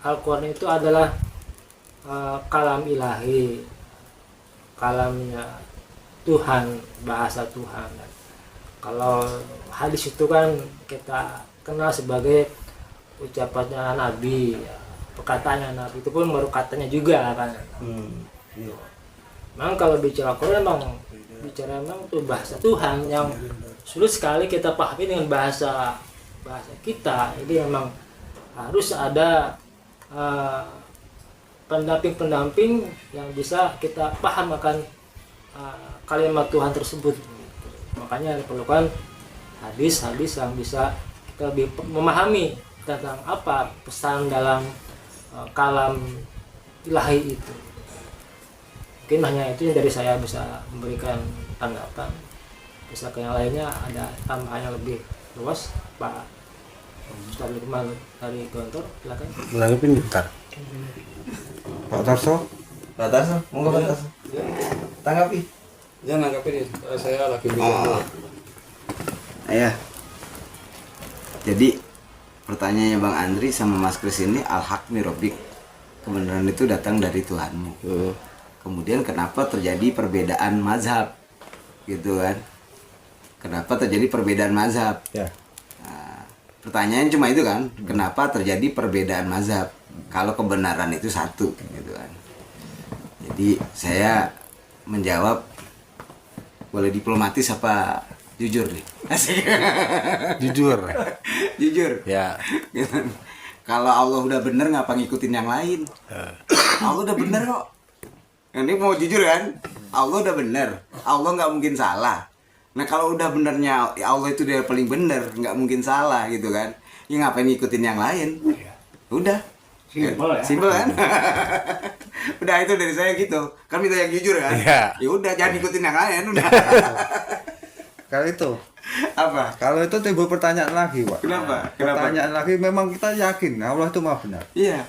Al-Quran itu adalah kalam ilahi, kalamnya Tuhan, bahasa Tuhan. Kalau hadis itu kan kita kenal sebagai ucapannya Nabi, ya, perkataannya Nabi itu pun baru katanya juga kan. Memang kalau bicara Quran memang itu bahasa Tuhan yang sulit sekali kita pahami dengan bahasa kita. Jadi memang harus ada pendamping yang bisa kita paham akan kalimat Tuhan tersebut. Makanya diperlukan hadis-hadis yang bisa kita lebih memahami tentang apa pesan dalam kalam ilahi itu. Mungkin hanya itu yang dari saya bisa memberikan tanggapan. Bisa ke yang lainnya ada tambahan yang lebih luas, Pak Ustaz Lukman dari Gontor, silakan.
Menanggapin bentar.
Pak Tarso.
Pak Tarso, monggo Pak Tarso. Tanggapi.
Ya nanggapin saya lagi
Ya. Jadi pertanyaannya Bang Andri sama Mas Kris ini al-haq mirobik, kebenaran itu datang dari Tuhanmu. Kemudian kenapa terjadi perbedaan mazhab gitu kan? Kenapa terjadi perbedaan mazhab?
Ya.
Nah, pertanyaan cuma itu kan, kenapa terjadi perbedaan mazhab kalau kebenaran itu satu gitu kan? Jadi saya menjawab boleh diplomatis apa jujur nih? Asik.
Jujur.
Jujur.
Ya.
Kalau Allah udah bener ngapa ngikutin yang lain? Allah udah bener kok. Ini mau jujur kan, Allah udah bener, Allah nggak mungkin salah. Nah kalau udah benernya Allah itu dia paling bener, nggak mungkin salah gitu kan. Ya ngapain ngikutin yang lain? Udah.
Simpel ya.
Simpel kan? Udah itu dari saya gitu. Kan minta yang jujur kan?
Iya.
Ya udah jangan ikutin yang lain udah.
Kalau itu,
Apa?
kalau itu timbul pertanyaan lagi, Pak.
Kenapa?
Pertanyaan lagi, memang kita yakin Allah itu maha benar.
Iya.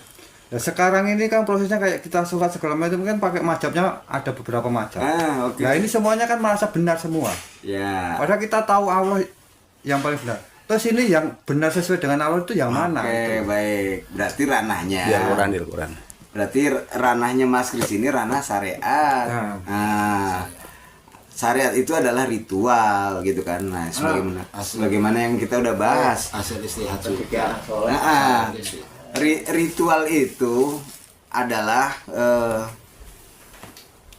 Nah, sekarang ini kan prosesnya kayak kita sholat segala macam kan pakai mazhabnya ada beberapa mazhab.
Oke.
Nah ini semuanya kan merasa benar semua.
Ya.
Padahal kita tahu Allah yang paling benar. Terus ini yang benar sesuai dengan Allah itu yang mana?
Oke,
Gitu.
baik. Berarti ranahnya.
Di Al-Quran.
Berarti ranahnya Mas Kris ini ranah syariat. Nah, syariat itu adalah ritual gitu kan. Nah, sebagaimana yang kita udah bahas.
Hasil istihad juga.
Nah, ritual itu adalah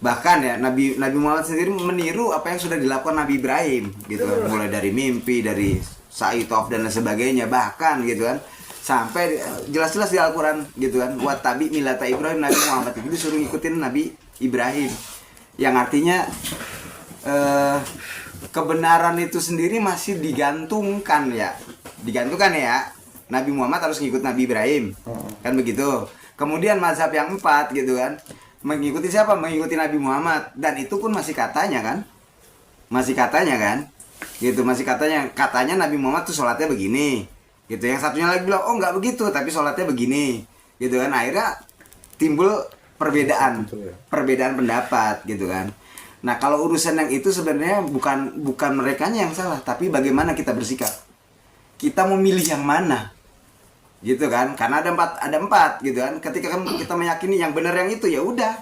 bahkan ya Nabi Muhammad sendiri meniru apa yang sudah dilakukan Nabi Ibrahim gitu kan. Mulai dari mimpi, dari sa'i tawaf dan lain sebagainya, bahkan gitu kan sampai jelas-jelas di Al-Quran gitu kan, wattabi millata Ibrahim. Nabi Muhammad itu disuruh ngikutin Nabi Ibrahim, yang artinya kebenaran itu sendiri masih digantungkan ya Nabi Muhammad harus ngikut Nabi Ibrahim, kan begitu. Kemudian mazhab yang 4 gitu kan, mengikuti siapa? Mengikuti Nabi Muhammad, dan itu pun masih katanya kan, gitu, masih katanya Nabi Muhammad tuh sholatnya begini, gitu. Yang satunya lagi bilang oh nggak begitu, tapi sholatnya begini, gitu kan. Akhirnya timbul perbedaan pendapat, gitu kan. Nah kalau urusan yang itu sebenarnya bukan merekanya yang salah, tapi bagaimana kita bersikap, kita memilih yang mana, gitu kan. Karena ada empat gitu kan. Ketika kita meyakini yang benar yang itu, ya udah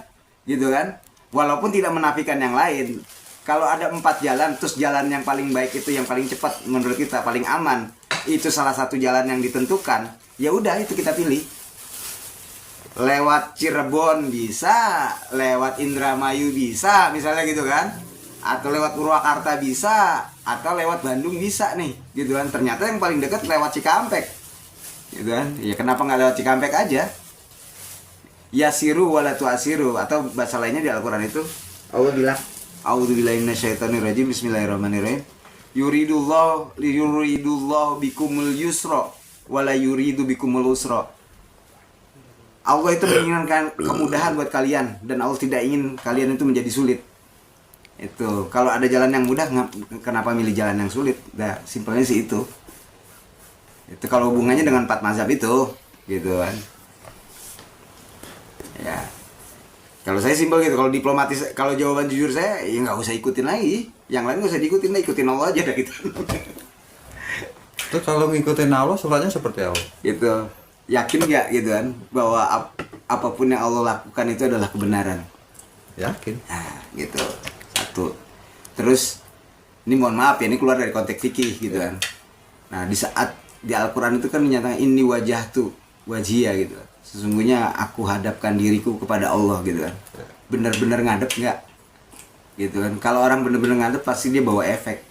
gitu kan, walaupun tidak menafikan yang lain. Kalau ada 4 jalan, terus jalan yang paling baik itu yang paling cepat menurut kita, paling aman, itu salah satu jalan yang ditentukan, ya udah itu kita pilih. Lewat Cirebon bisa, lewat Indramayu bisa misalnya gitu kan, atau lewat Purwakarta bisa, atau lewat Bandung bisa nih gitu kan. Ternyata yang paling dekat lewat Cikampek gitu kan. Ya kenapa nggak lewat Cikampek aja? Yasiru wala tu'asiru, atau bahasa lainnya di Al-Quran itu Allah bilang a'udzubillahi minasyaitonirrajim, bismillahirrahmanirrahim, yuridullah bikumul yusra wala yuridu bikumul usra. Allah itu menginginkan kemudahan buat kalian, dan Allah tidak ingin kalian itu menjadi sulit. Itu kalau ada jalan yang mudah, kenapa milih jalan yang sulit? Nah, simpelnya sih itu. Itu kalau hubungannya dengan 4 mazhab itu, gitu kan. Ya. Kalau saya simpel gitu, kalau diplomatis, kalau jawaban jujur saya, ya nggak usah ikutin lagi. Yang lain nggak usah diikutin, ikutin Allah aja dah gitu.
Terus kalau ngikutin Allah, sholatnya seperti apa?
Gitu. Yakin nggak gitu kan, bahwa apapun yang Allah lakukan itu adalah kebenaran?
Yakin.
Nah, gitu. Satu. Terus, ini mohon maaf ya, ini keluar dari konteks fikih gitu kan. Nah, di saat di Al-Quran itu kan menyatakan ini wajah tuh wajia gitu. Sesungguhnya aku hadapkan diriku kepada Allah gitu kan. Bener-bener ngadep nggak? Gitu kan. Kalau orang bener-bener ngadep pasti dia bawa efek.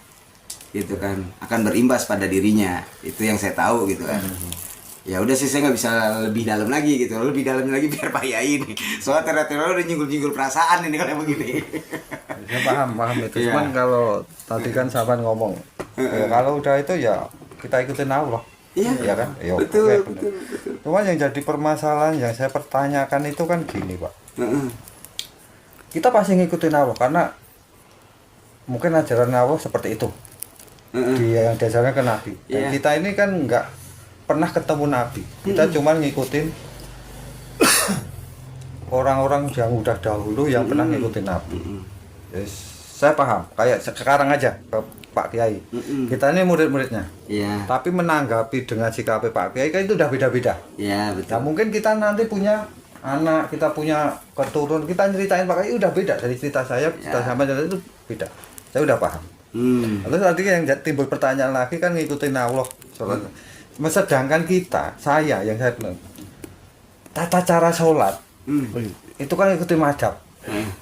Gitu kan. Akan berimbas pada dirinya. Itu yang saya tahu gitu kan. Ya udah sih, saya nggak bisa lebih dalam lagi gitu. Lebih dalam lagi biar Pak Yai ini. Soalnya ternyata udah nyinggul-nyinggul perasaan ini kalau begini.
Saya paham itu.
Iya.
Cuman kalau tadi kan sahabat ngomong, ya, kalau udah itu ya kita ikutin Allah.
Iya,
Ya kan? Ya,
betul,
oke,
betul.
Cuman yang jadi permasalahan yang saya pertanyakan itu kan gini, Pak. Kita pasti ngikutin Allah karena mungkin ajaran Allah seperti itu. Dia yang diajarkan ke Nabi. Dan
Iya.
kita ini kan nggak pernah ketemu Nabi. Kita cuma ngikutin orang-orang yang udah dahulu yang pernah ngikutin Nabi. Yes, saya paham. Kayak sekarang aja ke Pak Kiai. Kita ini murid-muridnya.
Iya.
Tapi menanggapi dengan sikap Pak Kiai kan itu udah beda-beda.
Iya,
Nah,
betul.
mungkin kita nanti punya anak, kita punya keturun, kita ceritain Pak Kiai udah beda dari cerita saya, cerita sama cerita itu beda. Saya udah paham. Lalu tadi yang timbul pertanyaan lagi kan ngikutin Allah. Sedangkan saya yang saya bilang, tata cara sholat itu kan ikutin mazhab,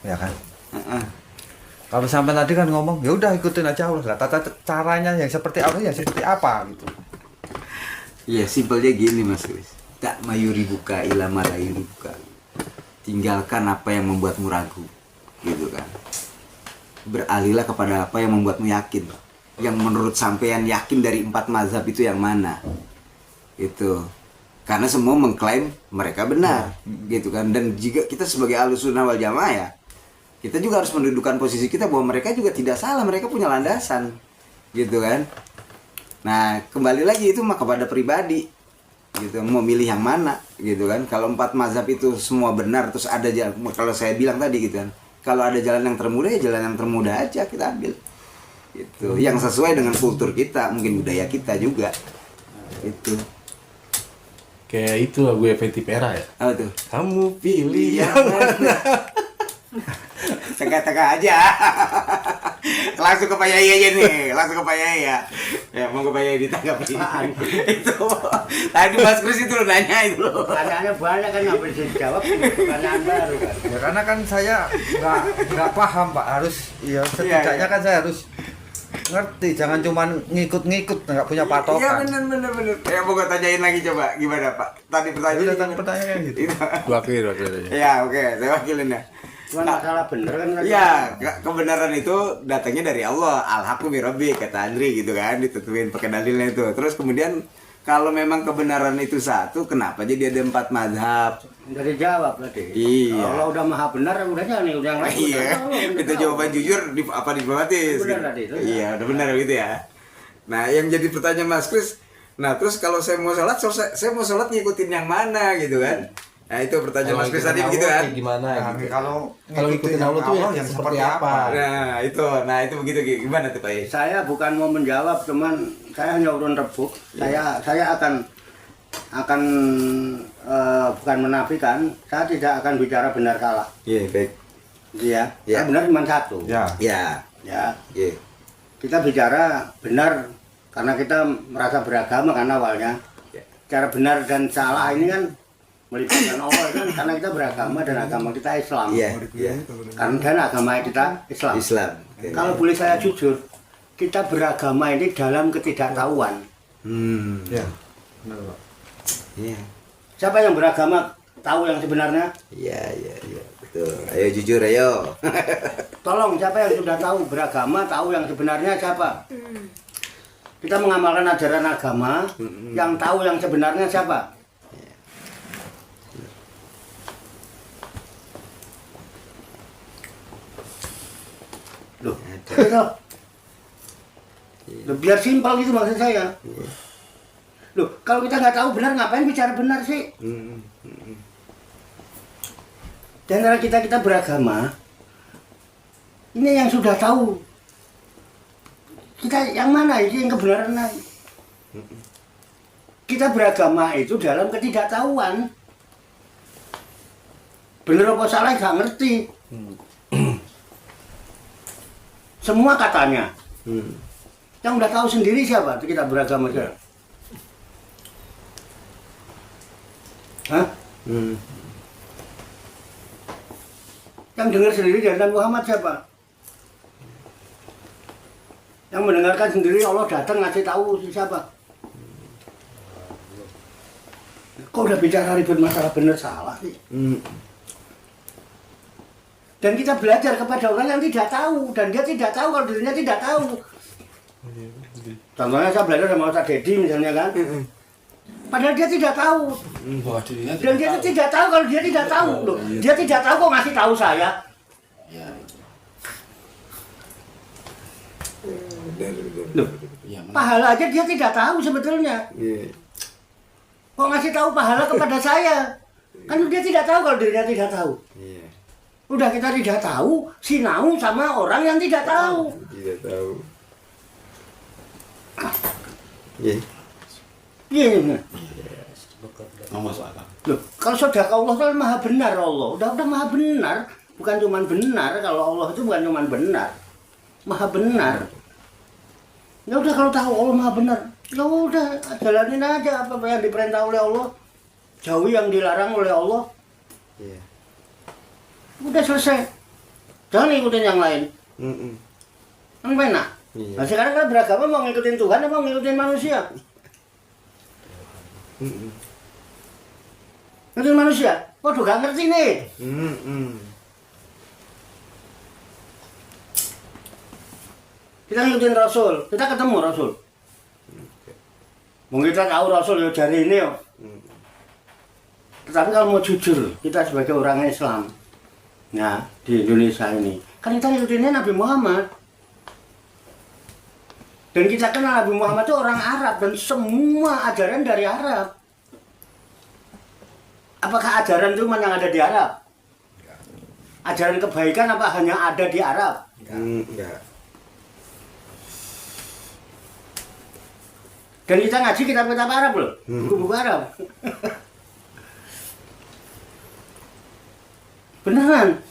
ya kan? Kalau sampai tadi kan ngomong, ya udah ikutin aja Allah lah. Tata caranya yang seperti apa, yang seperti apa gitu.
Iya, simpelnya gini Mas Kris. Tak mayuri buka ila malayuri buka. tinggalkan apa yang membuatmu ragu, gitu kan. Beralihlah kepada apa yang membuatmu yakin. Yang menurut sampean yakin dari 4 mazhab itu yang mana? Itu. Karena semua mengklaim mereka benar, gitu kan. Dan jika kita sebagai Ahlussunnah wal Jamaah ya, kita juga harus mendudukan posisi kita bahwa mereka juga tidak salah, mereka punya landasan, gitu kan. Nah, kembali lagi itu mah kepada pribadi, gitu, mau milih yang mana, gitu kan. Kalau 4 mazhab itu semua benar, terus ada jalan, kalau saya bilang tadi gitu kan, kalau ada jalan yang termudah ya jalan yang termudah aja kita ambil, gitu. Yang sesuai dengan kultur kita, mungkin budaya kita juga, itu.
Kayak itu lagu Fenty Pera ya.
Apa tuh?
Kamu pilih yang mana?
Tengah-tengah aja. Langsung ke Pak Yaya aja nih, langsung ke Pak Yaya. Ya, mau ke Pak Yaya ditanggapi. Itu. Tadi Mas Kris itu lo nanya itu loh.
Pertanyaannya banyak kan nggak bisa dijawab, pertanyaan baru kan.
Ya karena kan saya nggak paham Pak, harus ya setidaknya kan saya harus ngerti, jangan cuma ngikut-ngikut nggak punya
Iya
patokan.
bener. Ya mau gue tanyain lagi coba gimana Pak? Tadi
Pertanyaan gitu.
Wakil aja.
Ya oke, saya wakilin ya.
Cuma masalah bener kan.
Ya, kebenaran itu datangnya dari Allah. Al-haqqu min rabbik, kata Andri gitu kan, ditentuin pakai dalilnya itu. Terus kemudian kalau memang kebenaran itu satu, kenapa jadi ada 4 mazhab?
Udah dijawab tadi.
Iya.
Kalau udah maha benar udah jangan udah yang lain.
Iya. Itu jawaban jujur apa diplomatis?
Benar tadi itu.
Iya, udah benar gitu ya. Nah, yang jadi pertanyaan Mas Kris, nah terus kalau saya mau sholat ngikutin yang mana gitu kan? Nah itu pertanyaan Mas Kris tadi begitu kan?
Gimana
Nah,
gitu.
kalau
ngikutin Allah tuh yang seperti apa?
Nah itu begitu gimana tuh Pak Yai?
Saya bukan mau menjawab, cuman saya hanya urun rebuk. Saya akan bukan menafikan, saya tidak akan bicara benar salah.
Iya, baik.
Iya.
Ya.
Yang benar cuma satu.
ya
Ya.
Ya.
Iya.
Kita bicara benar karena kita merasa beragama kan awalnya.
Ya.
Cara benar dan salah ini kan melibatkan Allah kan, karena kita beragama dan agama kita Islam.
Iya. Iya.
Karena agama kita Islam.
Islam. Oke.
Kalau boleh saya jujur, kita beragama ini dalam ketidaktahuan.
ya
Iya.
Siapa yang beragama tahu yang sebenarnya?
Iya. Betul. Ayo jujur ayo.
Tolong, siapa yang sudah tahu beragama, tahu yang sebenarnya siapa? Kita mengamalkan ajaran agama, yang tahu yang sebenarnya siapa? Loh, Loh, biar simpel gitu maksud saya. Loh, kalau kita nggak tahu benar, ngapain bicara benar sih? Dan cara kita beragama, ini yang sudah tahu. Kita yang mana itu yang kebenaran? Kita beragama itu dalam ketidaktahuan. Bener apa salah nggak ngerti. Semua katanya. Yang udah tahu sendiri siapa? Kita beragama sekarang. Hah? Yang dengar sendiri dari Nabi Muhammad siapa? Yang mendengarkan sendiri Allah datang ngasih tahu siapa? Kok udah bicara ribut masalah benar salah sih? Dan kita belajar kepada orang yang tidak tahu, dan dia tidak tahu kalau dirinya tidak tahu. Contohnya saya belajar sama Ustaz Dedi misalnya kan, padahal dia tidak tahu. Dan dia tidak tahu kalau dia tidak tahu. Loh, dia tidak tahu kok ngasih tahu saya. Loh, pahala aja dia tidak tahu sebetulnya. Kok ngasih tahu pahala kepada saya? Kan dia tidak tahu kalau dirinya tidak tahu. Udah kita tidak tahu, sinau sama orang yang tidak tahu.
Tidak tahu.
Iya. Loh, kalau sedekah Allah itu maha benar Allah. Udah maha benar, bukan cuma benar. Kalau Allah itu bukan cuma benar, maha benar. Ya udah kalau tahu Allah maha benar, ya udah jalanin aja apa yang diperintah oleh Allah, jauhi yang dilarang oleh Allah. Udah selesai. Jangan ikutin yang lain. Yang enak. Nah sekarang kan beragama mau ngikutin Tuhan atau mau ngikutin manusia? Ngikutin manusia. Padha gak ngerti nih. Kita ngikutin Rasul, kita ketemu Rasul. Mungkin kita tahu Rasul ya dari ini ya. Tetapi kalau mau jujur, kita sebagai orang Islam, nah di Indonesia ini, kan kita ngikutinnya Nabi Muhammad. Dan kita kenal Nabi Muhammad itu orang Arab dan semua ajaran dari Arab. Apakah ajaran itu yang ada di Arab? Ajaran kebaikan apa hanya ada di Arab?
Enggak.
Dan kita ngaji kitab-kitab Arab loh, buku-buku Arab. Beneran.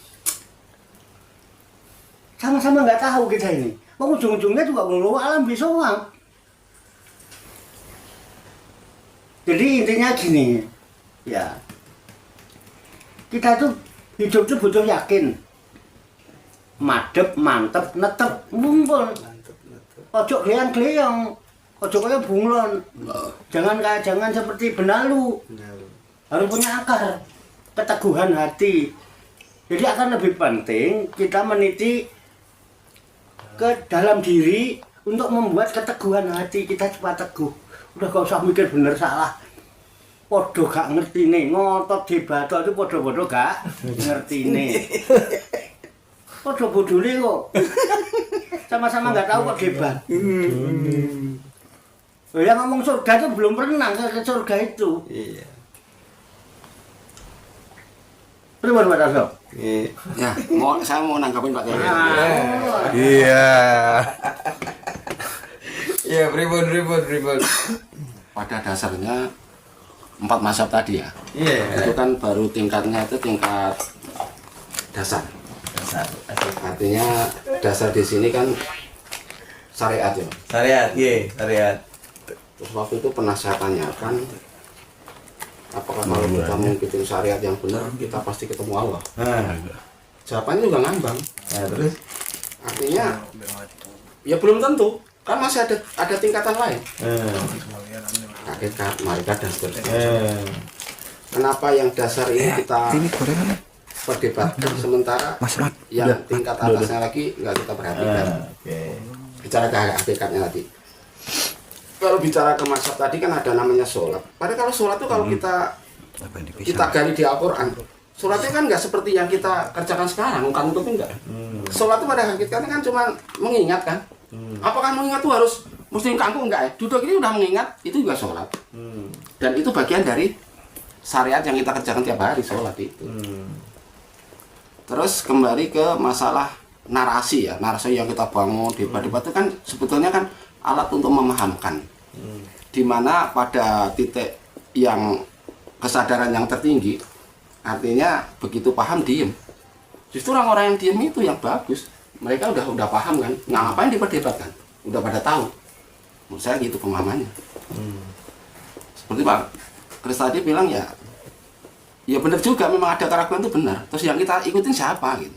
Sama-sama nggak tahu kita ini. Ujung-ujungnya juga belum alam bisa uang. Jadi intinya gini, ya kita tuh hidup tuh butuh yakin, madep, mantep, netep, ngumpul. Ojo gleang-gleong, ojo kayak bunglon. Jangan seperti benalu. Harus punya akar, keteguhan hati. Jadi akan lebih penting kita meniti ke dalam diri untuk membuat keteguhan hati kita cepat teguh. Udah gak usah mikir bener salah. Podo gak ngerti nih, ngotot debato itu podo-podo gak ngerti nih. Podo bodole kok. Sama-sama gak tahu kok debat. Oh ya ngomong surga itu belum pernah ke surga itu.
Iya.
Pripun Pak Tarso?
Ya, saya mau nanggapin Pak Kiai.
Iya.
Ya, ribut.
Pada dasarnya 4 mazhab tadi ya.
Iya.
Itu kan baru tingkatnya itu tingkat dasar. Artinya dasar di sini kan syariat ya.
Syariat.
Terus waktu itu pernah saya tanyakan, apakah kalau kita mengikuti syariat yang benar, kita pasti ketemu Allah? Jawabannya juga ngambang.
Terus?
Artinya, ya belum tentu. Kan masih ada tingkatan lain. Hakikat, marikat, dan seterusnya. Kenapa yang dasar ini kita perdebatkan, sementara yang tingkat atasnya lagi nggak kita perhatikan. Bicara ke hakikatnya tadi. Kalau bicara ke mazhab tadi kan ada namanya sholat. Padahal kalau sholat itu kalau kita gali di Al-Quran, sholatnya kan nggak seperti yang kita kerjakan sekarang, ungkap-ungkap enggak. Sholat itu pada hakikatnya kan cuma mengingat kan. Apakah mengingat itu harus mesti kangkung enggak ya? Duduk ini udah mengingat, itu juga sholat. Dan itu bagian dari syariat yang kita kerjakan tiap hari, sholat itu. Terus kembali ke masalah narasi ya, narasi yang kita bangun, debat-debat itu kan sebetulnya kan alat untuk memahamkan. Dimana pada titik yang kesadaran yang tertinggi, artinya begitu paham diem. Justru orang-orang yang diem itu yang bagus. Mereka udah paham kan, ngapain diperdebatkan, udah pada tahu. Menurut saya gitu pemahamannya. Seperti Pak Kris tadi bilang ya benar juga, memang ada keraguan itu benar. Terus yang kita ikutin siapa gitu.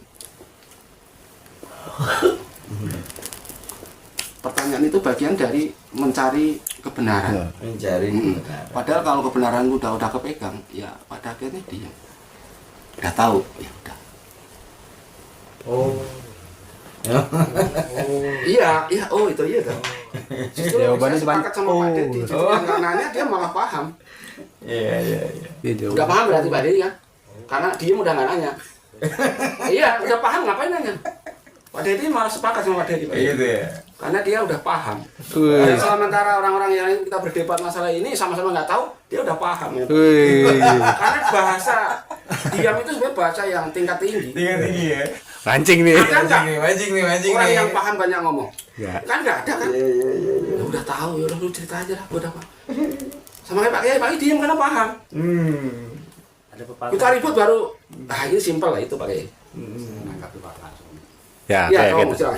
Pertanyaan itu bagian dari mencari kebenaran. Padahal kalau kebenaran udah kepegang, ya pada akhirnya diam. Udah tahu, ya udah. Iya, itu iya kan. Justru saya sepakat sama Pak Dedi. Justru yang nanya dia malah paham.
Iya.
Udah paham berarti Pak Dedi kan? Karena dia udah nggak nanya. Iya, udah paham ngapain nanya? Pak Dedi malah sepakat sama Pak Dedi.
Gitu ya.
Karena dia udah paham. Sementara orang-orang yang kita berdebat masalah ini sama-sama nggak tahu, dia udah paham. Karena bahasa diam itu sebenarnya bahasa yang tingkat tinggi.
Tinggi ya.
Mancing nih.
Mancing nih.
Orang yang paham banyak ngomong. Kan nggak ada kan? Ya udah tahu, ya udah lu cerita aja lah, gua udah paham. Sama kayak Pak Kiai diam karena paham. Kita ribut baru, ini simpel lah itu Pak Kiai.
Ya,
Ya,
kayak
kamu
gitu.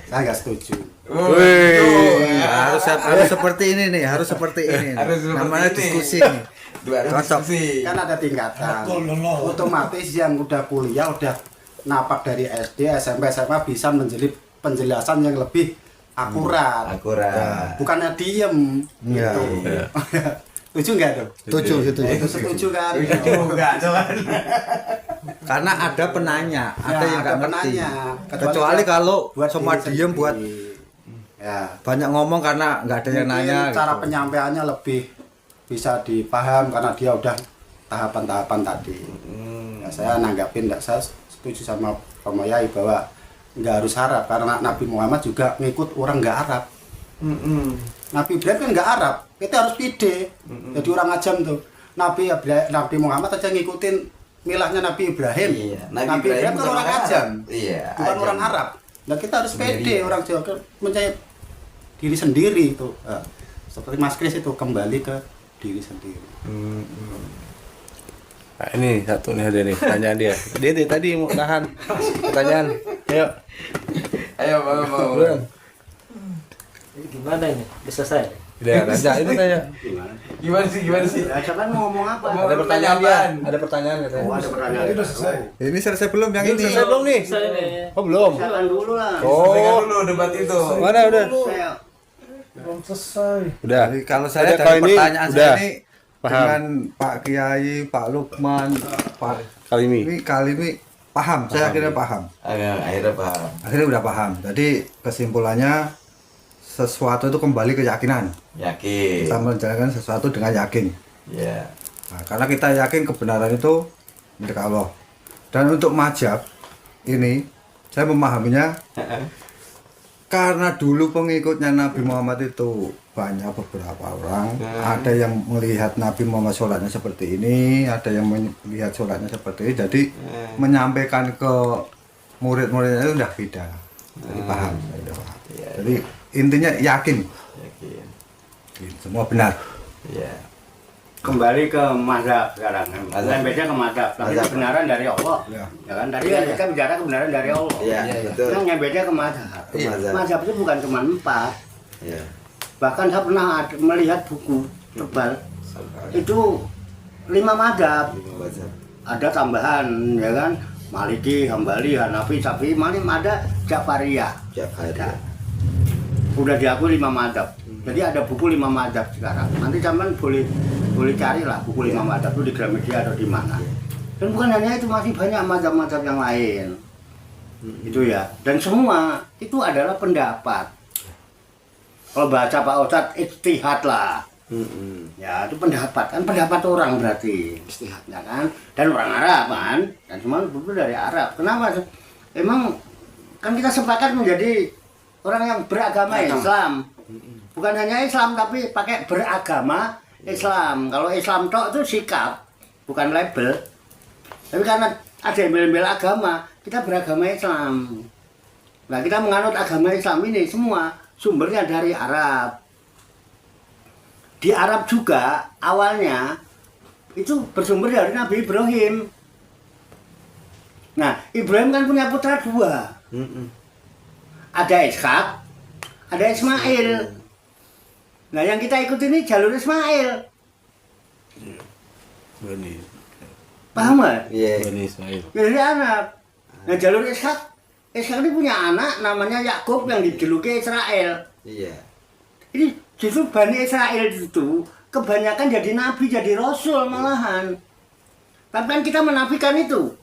Saya nggak setuju.
Wih, harus seperti ini nih, harus seperti ini.
Harus seperti
Namanya
ini.
diskusi nih.
Cocok.
Kan ada tingkatan. Otomatis yang udah kuliah, udah napak dari SD, SMP, SMA bisa menjadi penjelasan yang lebih akurat.
Akurat.
Bukannya diem.
Iya,
Gitu.
iya.
Setuju nggak tuh?
Setuju, setuju.
Itu setuju kan?
Juga, cuman.
Karena ada penanya, ada
Ya,
yang nggak ngerti.
penanya.
Kecuali kalau
buat
semua
diri
diem buat
sendiri. Ya.
banyak ngomong karena nggak ada yang
Mungkin
nanya.
cara
gitu.
penyampaiannya lebih bisa dipaham karena dia udah tahapan-tahapan tadi. Ya, saya nanggapin, saya setuju sama Romo Yai bahwa nggak harus Arab karena Nabi Muhammad juga ngikut orang nggak Arab. Nabi Ibrahim kan nggak Arab, kita harus pede. Jadi orang ajam tuh. Nabi Muhammad aja ngikutin milahnya Nabi Ibrahim.
Iya,
Nabi Ibrahim kan orang ajam,
Iya,
bukan
ajam.
orang Arab. Nah kita harus pede,
Sendiri.
orang Jawa kan mencari diri sendiri itu. Nah, seperti Mas Kris itu kembali ke diri sendiri.
Nah, ini satu nih ada nih pertanyaan dia. Dia tadi mau tahan pertanyaan. Ayo.
Ayo, mau.
Buruan.
Ini gimana ini? Bisa saya?
Udah, tanya itu tanya.
Gimana sih?
Ya, siapa mau ngomong apa?
Ada pertanyaan dia. Ada pertanyaan katanya.
Oh, ada pertanyaan.
Ini udah selesai.
Ini selesai belum yang ini?
Selesai belum nih?
Saya ini.
Oh, belum.
Silakan dulu lah.
Selesaikan
Oh,
dulu debat itu.
mana udah?
Saya
Belum selesai.
Udah.
Jadi kalau saya
Udah,
dari
kalau ini
pertanyaan
udah.
saya ini
Paham.
dengan Pak Kiai, Pak Lukman, Pak
Kali ini.
kali ini paham. Saya akhirnya paham.
Akhirnya paham.
Akhirnya udah paham. Jadi kesimpulannya sesuatu itu kembali ke keyakinan.
Yakin.
Kita menjalankan sesuatu dengan yakin.
Ya.
Nah, karena kita yakin kebenaran itu milik Allah. Dan untuk mazhab ini saya memahaminya karena dulu pengikutnya Nabi Muhammad itu banyak beberapa orang. Ada yang melihat Nabi Muhammad sholatnya seperti ini, ada yang melihat sholatnya seperti ini. Jadi menyampaikan ke murid-muridnya itu udah beda. Jadi paham. Jadi intinya yakin
Yakin.
semua benar.
Ya.
kembali ke mazhab sekarang.
Mazhab.
Bukan beda ke mazhab, tapi
Mazhab.
kebenaran dari Allah.
Ya.
Ya kan tadi kan kita bicara kebenaran dari Allah.
Iya, betul.
Yang beda ke mazhab.
Ke mazhab.
Mazhab itu bukan cuma 4.
Ya.
Bahkan saya pernah melihat buku tebal itu 5 mazhab. Ada tambahan ya kan, Maliki, Hambali, Hanafi, Syafi'i, ada Jafariyah.
Jafariyah.
Udah diakui 5 mazhab. Jadi ada buku 5 mazhab sekarang. Nanti zaman boleh carilah buku 5 mazhab itu di Gramedia atau di mana. Dan bukan hanya itu, masih banyak mazhab-mazhab yang lain. Itu ya. Dan semua itu adalah pendapat. Kalau baca Pak Ustadz, ijtihad lah. Ya itu pendapat, kan pendapat orang berarti. Ijtihad, ya kan? Dan orang Arab kan. Dan semua buku dari Arab. Kenapa? Emang kan kita sepakat menjadi orang yang beragama Islam. Bukan hanya Islam tapi pakai beragama Islam. Kalau Islam tok itu sikap, bukan label. Tapi karena ada embel-embel agama, kita beragama Islam. Nah, kita menganut agama Islam ini semua sumbernya dari Arab. Di Arab juga awalnya itu bersumber dari Nabi Ibrahim. Nah, Ibrahim kan punya putra 2. Ada Ishak, ada Ismail. Nah, yang kita ikuti ini jalur Ismail.
Bani.
Paham nggak?
Iya.
Bani Ismail.
Dari Arab. Nah, jalur Ishak ini punya anak namanya Yakub yang dijuluki Israel.
Iya.
Ini justru Bani Israel itu kebanyakan jadi nabi, jadi rasul malahan. Tapi kan kita menafikan itu.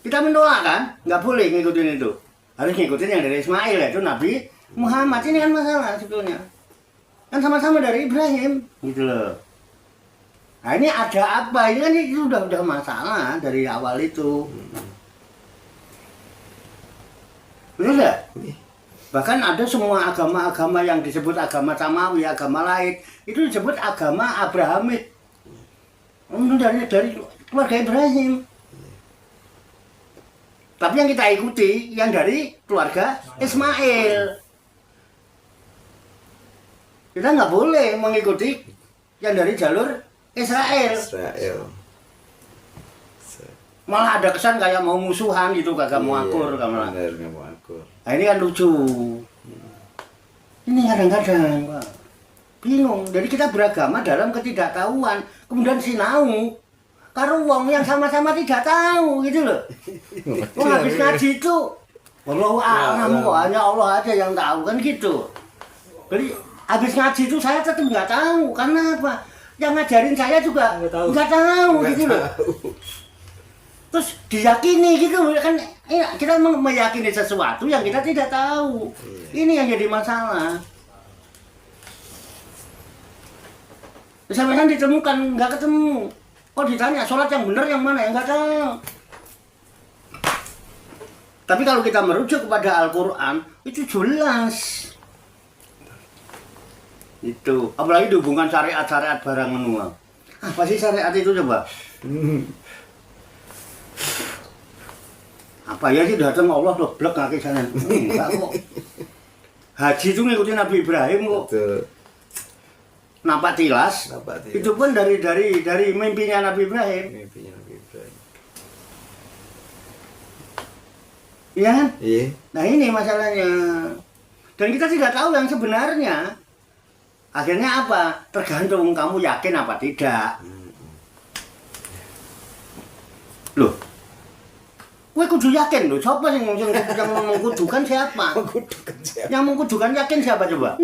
Kita menolak kan? Nggak boleh ngikutin itu. Harus ngikutin yang dari Ismail, yaitu Nabi Muhammad. Ini kan masalah sebetulnya. Kan sama-sama dari Ibrahim, gitu loh. Nah ini ada apa? Ini kan itu udah masalah dari awal itu. Betul nggak? Bahkan ada semua agama-agama yang disebut agama Samawi, agama lain, itu disebut agama Abrahamik. Itu dari keluarga Ibrahim. Tapi yang kita ikuti yang dari keluarga Ismail. Kita nggak boleh mengikuti yang dari jalur Israel. Malah ada kesan kayak mau musuhan gitu, kagak mau akur.
Benar, nggak mau akur.
Nah ini kan lucu. Ini kadang-kadang Pak, bingung. Jadi kita beragama dalam ketidaktahuan. Kemudian sinau. Karo wong yang sama-sama tidak tahu gitu loh. Wong habis ngaji itu wallahu a'lam kok, hanya Allah aja yang tahu kan gitu. Jadi habis ngaji itu saya tetap nggak tahu. Karena apa? Yang ngajarin saya juga nggak tahu gitu loh. Terus diyakini gitu kan, kita meyakini sesuatu yang kita tidak tahu. Ini yang jadi masalah. Sampai kan ditemukan nggak ketemu. Kok ditanya sholat yang benar yang mana, yang nggak tahu. Tapi kalau kita merujuk kepada Al-Quran itu jelas. Itu apalagi dihubungkan syariat barang menua. Apa sih syariat itu coba? Apa ya sih datang Allah tuh blek kaki sana. Enggak kok. Haji itu ngikutin Nabi Ibrahim kok.
Betul.
Nampak tilas. Itu pun dari mimpinya Nabi Ibrahim.
Mimpinya Nabi Ibrahim.
Iya kan?
Iya.
Nah ini masalahnya. Dan kita tidak tahu yang sebenarnya. Akhirnya apa? Tergantung kamu yakin apa tidak. Loh, gue kudu yakin loh. Siapa yang mengkudukan siapa? Yang mengkudukan yakin siapa coba?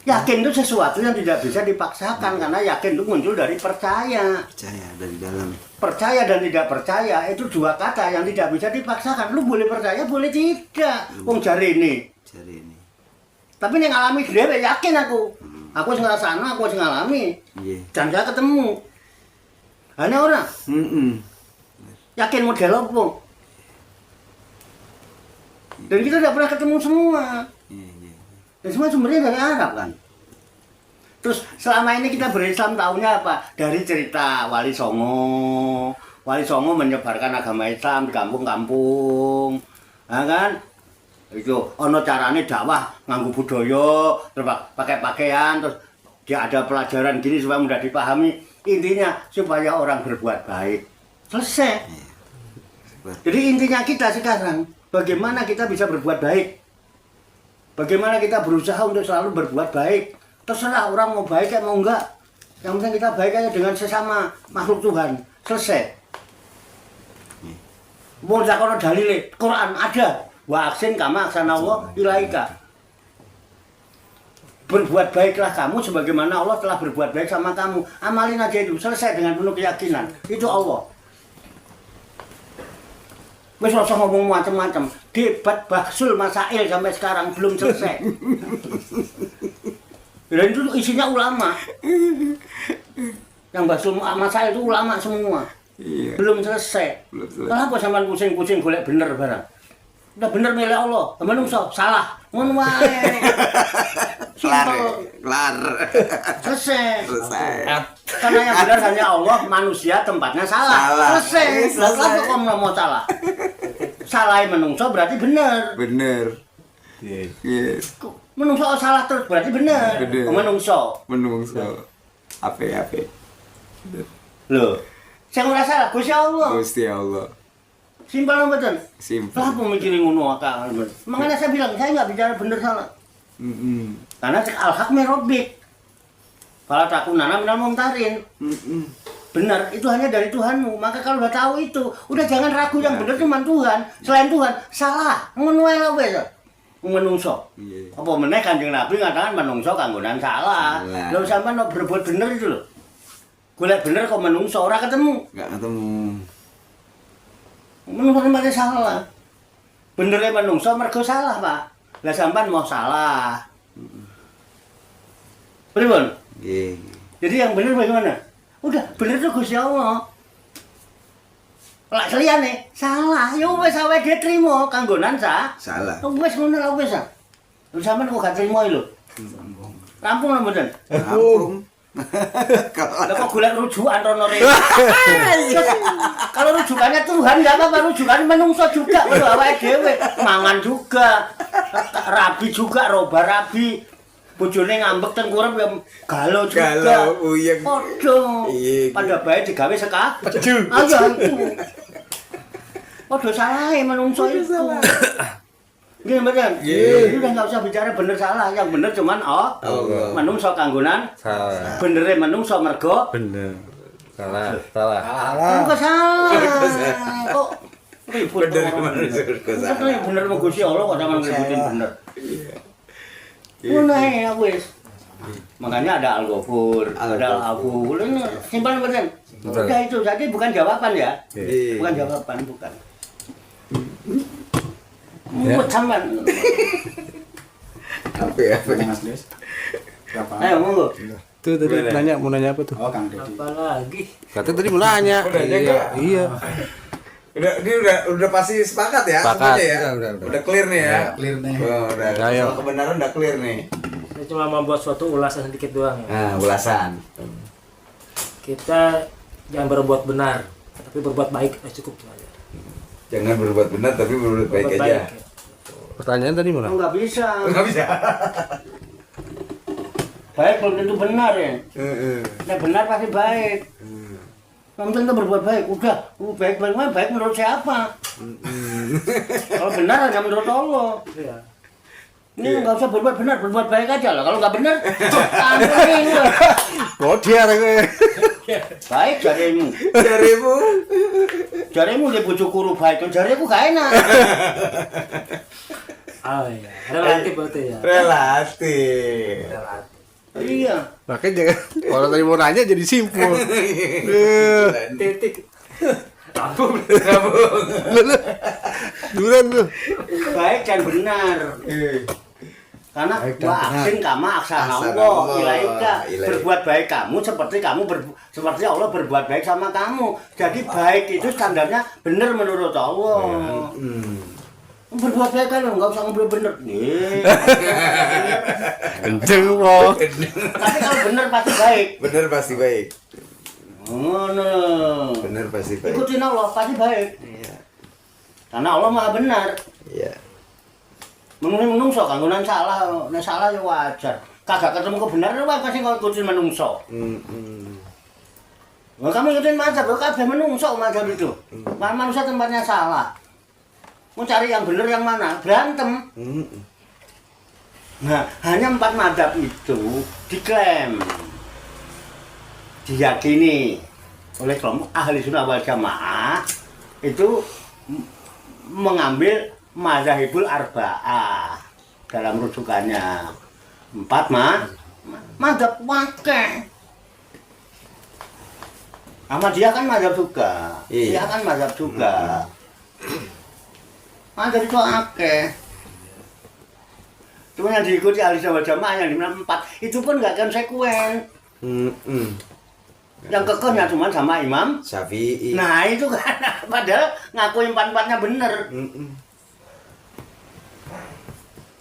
Yakin itu sesuatu yang tidak bisa dipaksakan karena yakin itu muncul dari percaya.
Percaya dari dalam.
Percaya dan tidak percaya itu dua kata yang tidak bisa dipaksakan. Lu boleh percaya, boleh tidak. Wong jari ini.
Jari ini.
Tapi yang ngalami dhewe yakin aku. Aku sing ngrasakno, aku sing ngalami.
Iya.
Dan saya ketemu. Hanya orang. Yakin model apa? Dan kita tidak pernah ketemu semua.
Iya.
Dan semua sumbernya dari Arab kan. Terus selama ini kita berislam tahunya apa? Dari cerita Wali Songo. Wali Songo menyebarkan agama Islam di kampung-kampung. Nah, kan? Itu ono carane dakwah nganggo budaya, terus pakai pakaian, terus dia ada pelajaran gini supaya mudah dipahami. Intinya supaya orang berbuat baik. Selesai. Jadi intinya kita sekarang bagaimana kita bisa berbuat baik. Bagaimana kita berusaha untuk selalu berbuat baik. Terserah orang mau baik atau mau enggak. Yang penting kita baik aja dengan sesama makhluk Tuhan. Selesai. Mau zakono dalile Quran ada. Wa aksin kama aksanallah ilaika. Berbuat baiklah kamu sebagaimana Allah telah berbuat baik sama kamu. Amalin aja itu, selesai dengan penuh keyakinan. Itu Allah. Wis ora usah ngomong macam-macam. Debat Bahsul Masail sampai sekarang belum selesai. Dan itu isinya ulama. Yang Bahsul Masail itu ulama semua.
Iya.
Belum selesai. Kenapa sampean pusing-pusing golek bener barang? Udah bener milih Allah, menungso salah, ngono wae.
Kelar.
Selesai. Karena yang benar hanya Allah, manusia tempatnya salah. Selesai. Selesai kok mau salah. Salah menungso berarti bener.
Bener. Iya.
Menungso salah terus berarti bener. Menungso.
Ape.
Loh, saya ngerasa Gusti Allah.
Gusti Allah.
Simpel betul.
Simpel.
Lah pemikirin ngono akal. Makanya saya bilang saya nggak bicara bener salah. Karena al-haq min rabbik. Fala takunanna minal mumtarin. Benar, itu hanya dari Tuhanmu. Maka kalau udah tahu itu, udah jangan ragu yang benar cuma Tuhan. Selain Tuhan, salah. Ngono wae lah wis. Menungso. Apa meneh Kanjeng Nabi ngatakan menungso kanggonan salah. Lha sampean nek berbuat bener itu lho. Golek bener kok menungso ora ketemu.
Enggak ketemu.
Menungso tempatnya salah. Benernya menungso mergo salah, Pak. Lah sampean mau salah. Pripun?
Nggih.
Jadi yang bener bagaimana? Udah bener tuh Gusti Allah. Lah seliyane salah, ya wis awake trimo kanggonan
salah.
Wis ngono lah wis. Lha sampean kok gak trimo lho. Rampung lho mboten?
Rampung.
Lah kok golek rujukan rono rene. Kalau rujukannya Tuhan enggak apa-apa, rujukan menungso juga lho awake dhewe. Mangan juga. Rabi juga, roba rabi. Bojone ngambek tengkurep ya galau juga.
Galau, uyeng.
Padha. Pada bae digawe sekapet. Ayo itu. Padha salahe menungso itu. Nggih, mboten? Nggih. Udah enggak usah bicara bener salah, yang bener cuman menungso kanggonan. Salah. Benere menungso mergo
Bener. Salah.
Kok salah? Kok ribut
Bener menungso
salah. Bener mau Gusti Allah kok sampean ributin bener. Ngono ae wis. Makanya ada Al-Ghafur, ada Al-Afu. Ini simpel bener. Udah itu, jadi bukan jawaban ya. Bukan jawaban, bukan. Mumet sampean.
Apa?
Mas Des. Berapa?
Ayo monggo.
Tuh tadi mau nanya apa tuh?
Oh, Kang Deddy.
Apalagi
Katanya tadi mau nanya. Iya.
Ini udah pasti sepakat ya
Sepakat.
semuanya ya. Udah clear nih ya.
Clear nih.
Oh, udah.
Ayo.
Soal kebenaran udah clear nih.
saya cuma membuat suatu ulasan sedikit doang ya.
Nah, ulasan.
Kita jangan berbuat benar, tapi berbuat baik cukup saja.
Jangan berbuat benar tapi berbuat baik
Berbuat
aja.
ya.
Pertanyaan tadi mana?
Enggak bisa.
Enggak bisa.
Baik belum tentu benar ya.
Heeh.
Nek benar pasti baik. Kamu tentu berbuat baik, udah, baik baik menurut siapa? Kalau benar hanya menurut Allah.
Iya.
Ini nggak usah berbuat benar, berbuat baik aja lah. Kalau nggak benar, tanggung.
Kodiar gue.
Baik jarimu,
Jarimu.
jarimu dia bujuk guru baik, kan jarimu gak enak.
Oh iya, relatif berarti ya.
Relatif.
Iya.
Makanya jangan orang tadi mau nanya jadi simpul.
Titik. Kampung.
Duluan tuh.
Baik dan benar. Karena wa'ahsin kama aksana Allah ilaika. Berbuat baik kamu seperti seperti Allah berbuat baik sama kamu. Jadi baik itu standarnya benar menurut Allah. Berbuat baik kan nggak usah ngobrol bener.
Kenceng kok.
Tapi kalau benar pasti baik.
Benar pasti baik.
Ngono.
Benar pasti baik.
Ikutin Allah pasti baik.
Iya.
Karena Allah Maha benar.
Iya.
Menungso kan gunan salah, nek salah ya wajar. Kagak ketemu kebenaran wae pasti kau ikutin menungso. Wah, kamu ikutin mazhab, kabeh menungso mazhab itu. Manusia tempatnya salah. Mau cari yang benar yang mana? Berantem. Nah, hanya 4 mazhab itu diklaim, diyakini oleh kelompok ahli sunnah wal jamaah itu mengambil mazhabul arba'ah dalam rujukannya 4 mazhab wakeh. Ahmadiyah kan mazhab juga,
Iya.
dia kan mazhab juga. Mazhab itu akeh. Cuma yang diikuti ahli sunnah wal jamaah yang dimana 4 itu pun nggak konsekuen. Yang kekehnya cuma sama Imam
Syafi'i.
Nah itu kan padahal ngakuin 4-4-nya bener.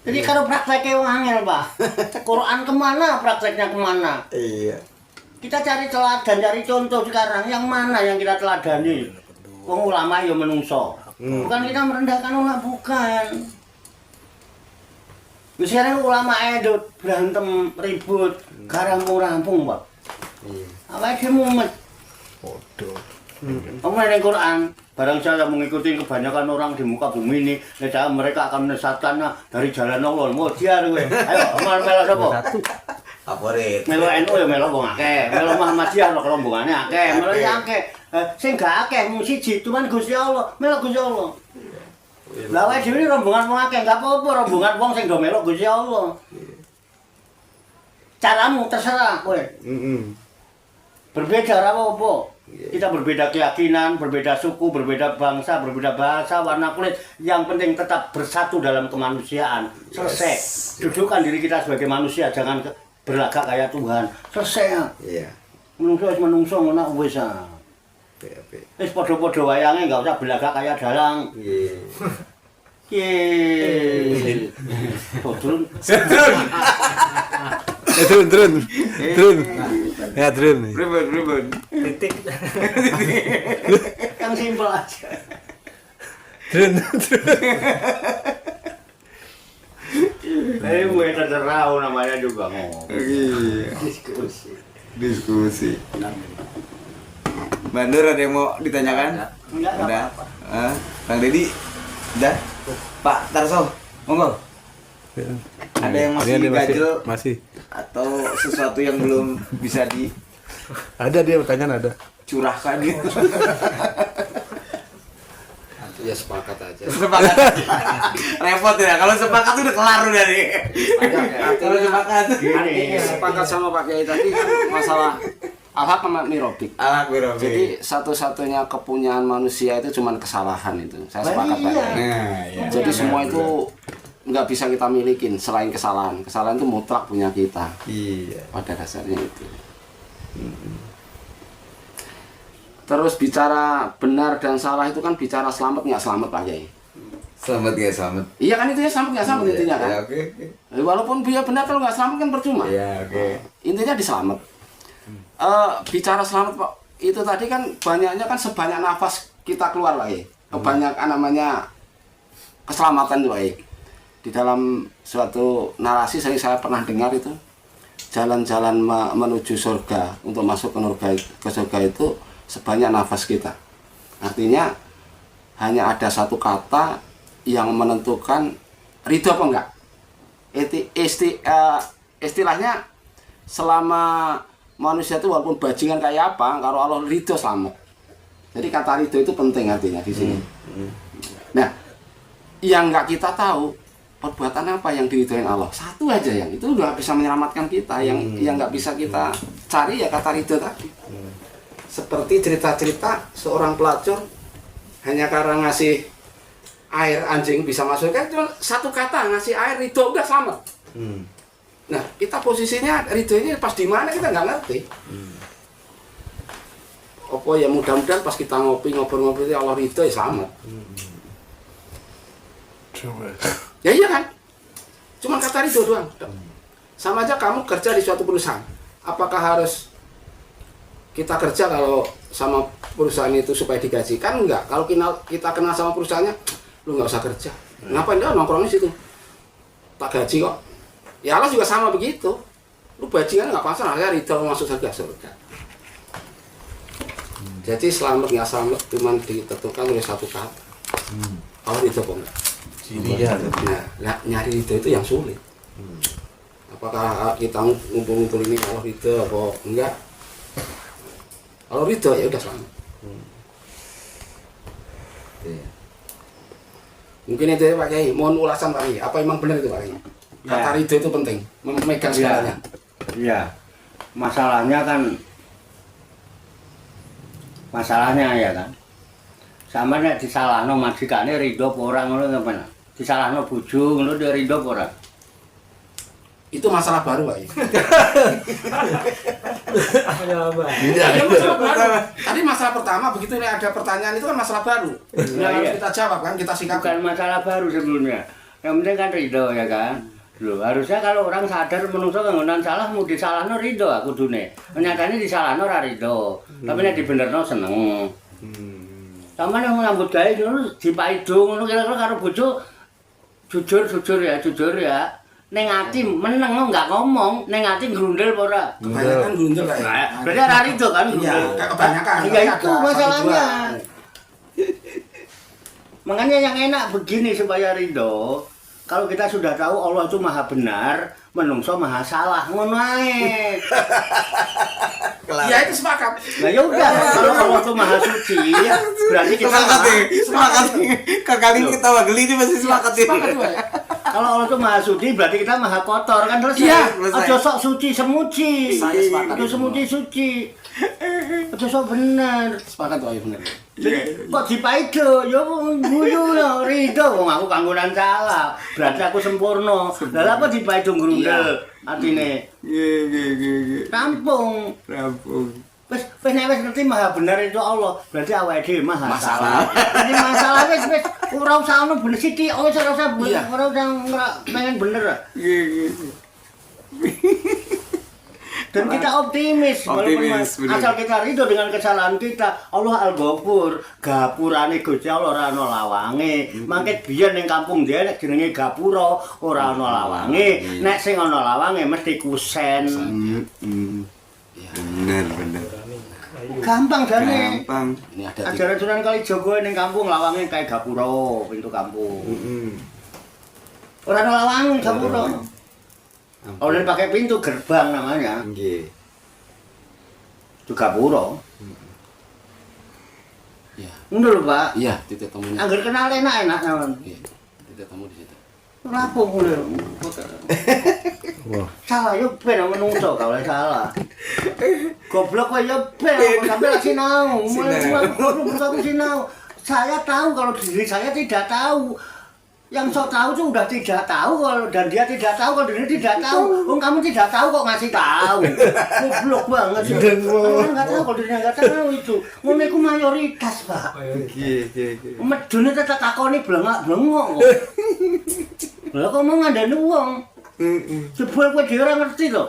Jadi kalau prakteknya angel Pak, Quran kemana, prakteknya kemana?
Iya.
Kita cari teladan, cari contoh sekarang yang mana yang kita teladani. Wong ulama ya menungso. Bukan kita merendahkan ulama, bukan. Misalnya ulama edut berantem ribut, garang-rampung Pak.
Iya.
Apa dia mumet?
Bodoh.
Kamu main Quran, barang saya mengikuti kebanyakan orang di muka bumi ini, mereka akan menyesatkannya dari jalan Allah. Mau dia gue. Ayo, kamu melo sapa?
Favorit.
Melo NU ya melo wong akeh. Melo Muhammadiyah lho rombongane akeh. Melo ya akeh. Sing gak akeh mung siji, cuman Gusti Allah. Melo Gusti Allah. Lah wae dhewe rombongan wong akeh, gak apa-apa rombongan wong sing do melo Gusti Allah. Caramu terserah kowe. Berbeda ora apa-apa. Kita berbeda keyakinan, berbeda suku, berbeda bangsa, berbeda bahasa, warna kulit. Yang penting tetap bersatu dalam kemanusiaan. Selesai. Dudukkan diri kita sebagai manusia, jangan berlagak kayak Tuhan. Selesai ya.
Iya.
Menungso wis menungso ngono wis ah. Wis padha-padha wayange enggak usah berlagak kayak dalang.
Iya.
Ye. Turun.
Turun. Ya turun.
Ribut.
Titik.
Yang simpel aja.
Turun.
Gue terserah namanya juga ngomong.
Iya.
Diskusi.
Diskusi. Bandur ada yang mau ditanyakan?
Enggak
Udah. Kang Deddy, udah. Pak Tarso, monggo. Ada yang masih ganjel
Masih.
atau sesuatu yang belum bisa
Ada dia pertanyaan ada.
dicurahkan gitu?
Ya sepakat aja.
Sepakat. Repot ya. Kalau sepakat udah kelar udah nih. Kalau sepakat.
Artinya sepakat sama Pak Kiai tadi kan masalah al-haq sama mirobik.
Alak birobik.
Jadi satu-satunya kepunyaan manusia itu cuma kesalahan itu. Saya sepakat Pak Kiai.
Nah, ya.
Jadi semua itu nggak bisa kita milikin selain kesalahan. Kesalahan itu mutlak punya kita.
Iya.
Pada dasarnya itu. Terus bicara benar dan salah itu kan bicara selamat nggak selamat Pak Kiai.
Selamat ya selamat.
Iya kan itu ya selamat nggak selamat intinya kan.
Ya, oke.
Walaupun dia benar kalau nggak selamat kan percuma.
Iya, oke.
Intinya diselamat. Bicara selamat Pak, itu tadi kan banyaknya kan sebanyak nafas kita keluar Pak Kiai. Kebanyakan namanya keselamatan itu Pak Kiai. Di dalam suatu narasi saya pernah dengar itu jalan-jalan menuju surga untuk masuk ke surga itu sebanyak nafas kita. Artinya hanya ada satu kata yang menentukan ridho apa enggak. Istilahnya selama manusia itu walaupun bajingan kayak apa, kalau Allah ridho selamat. Jadi kata ridho itu penting artinya di sini. Nah, yang enggak kita tahu perbuatan apa yang diridhoin Allah. Satu aja yang itu nggak bisa menyelamatkan kita. Yang nggak bisa kita cari ya kata ridho tadi. Seperti cerita-cerita seorang pelacur hanya karena ngasih air anjing bisa masuk kan cuma satu kata ngasih air ridho udah selamat. Nah kita posisinya ridho ini pas di mana kita nggak ngerti. Apa ya mudah-mudahan pas kita ngobrol-ngobrol itu Allah ridho ya selamat. Ya iya kan? Cuma kata ridho doang. Sama aja kamu kerja di suatu perusahaan. Apakah harus kita kerja kalau sama perusahaan itu supaya digaji? Kan enggak. Kalau kita kenal sama perusahaannya, lu nggak usah kerja. Ngapain dia nongkrong di situ? Tak gaji kok. Ya Allah juga sama begitu. Lu bajingan nggak pasang, akhirnya ridho masuk surga. Jadi selamat nggak selamat cuma ditentukan oleh satu kata. Kalau ridho kok enggak? Nah, nyari ridho itu yang sulit. Apakah kita ngumpul-ngumpul ini kalau ridho apa enggak? Kalau ridho ya udah selamat. Mungkin itu ya Pak Kiai, mohon ulasan Pak Kiai. Apa emang benar itu Pak Kiai? Kata ridho itu penting, memegang segalanya.
Iya. Masalahnya ya kan. Sama nek disalahno majikane ridho apa ora ngono ngene. Disalahno bojo ngono dia ridho apa ora?
Itu masalah baru Pak Kiai.
Masalah baru.
Iya, masalah baru. Tadi masalah pertama begitu ini ada pertanyaan itu kan masalah baru. Yang harus kita jawab kan, kita singkat.
Bukan masalah baru sebelumnya. Yang penting kan ridho ya kan. Loh, harusnya kalau orang sadar menungso kanggonan salah mau disalahno ridho aku kudune. Nyatane disalahno ora ridho. Tapi nek dibenerno seneng. Sama yang nyambut gawe ngono dipaido ngono kira-kira karo bojo jujur ya. Ning ati meneng enggak ngomong, ning ati grundel apa ora?
Kebanyakan grundel Pak Kiai.
Berarti ora ridho kan?
Iya, kebanyakan.
Ya itu masalahnya. Makanya yang enak begini supaya ridho. Kalau kita sudah tahu Allah itu maha benar, menungso maha salah, ngono ae.
Ya itu sepakat.
Nah ya udah, kalau Allah itu maha suci, berarti kita
Sepakat. Kali kita wageli ini masih sepakat ini.
Sepakat Pak.
kalau Allah itu maha suci, berarti kita maha kotor kan terus.
Iya,
Aja sok suci semuci.
Saya sepakat.
Aja semuci suci. Aja sok bener.
Sepakat Pak Kiai bener.
Kok dipaido, ya guyu lho, ridho wong aku kanggonan salah. Berarti aku sempurna. Lah apa dipaido grundel atine?
Nggih.
Rampung. Wis nek wis ngerti maha benar itu Allah, berarti awake dhewe maha salah. Jadi masalah wis ora usah ono bener sithik, ora usah pengen bener. Dan kita optimis, walaupun asal kita ridho dengan kesalahan kita. Allah Al-Ghafur, gapurane Gusti Allah ora ana lawange. Mangke biyen ning kampung dia nek jenenge gapura ora ana lawange. Nek sing ana lawange mesti kusen.
Bener.
Gampang jane.
Gampang.
Ini ada
Ajaran Sunan Kalijaga ning kampung lawange kae gapura pintu kampung. Ora ana lawange gapura. Oleh pakai pintu gerbang namanya.
Nggih.
Itu gapura.
Iya.
Ngono lho, Pak.
Iya, titik temunya.
Angger kenal enak-enak nawan.
Iya, titik temu di situ.
Lapung ngono. Salah yo ben menungso kalau salah. Goblok kowe yo ben sampai lagi sinau. Mulai sinau. Saya tahu kalau diri saya tidak tahu. Yang sok tahu itu udah tidak tahu kalau dan dia tidak tahu kalau diri tidak tahu. Oh, kamu tidak tahu kok ngasih tahu. Goblok banget sih. Enggak tahu kalau dirinya enggak tahu itu. Ngono iku mayoritas, Pak.
Iya.
Medune tetep takoni blengak-blengok kok. Lah kok mau ngandani wong. Jebul kowe dhewe ora ngerti to.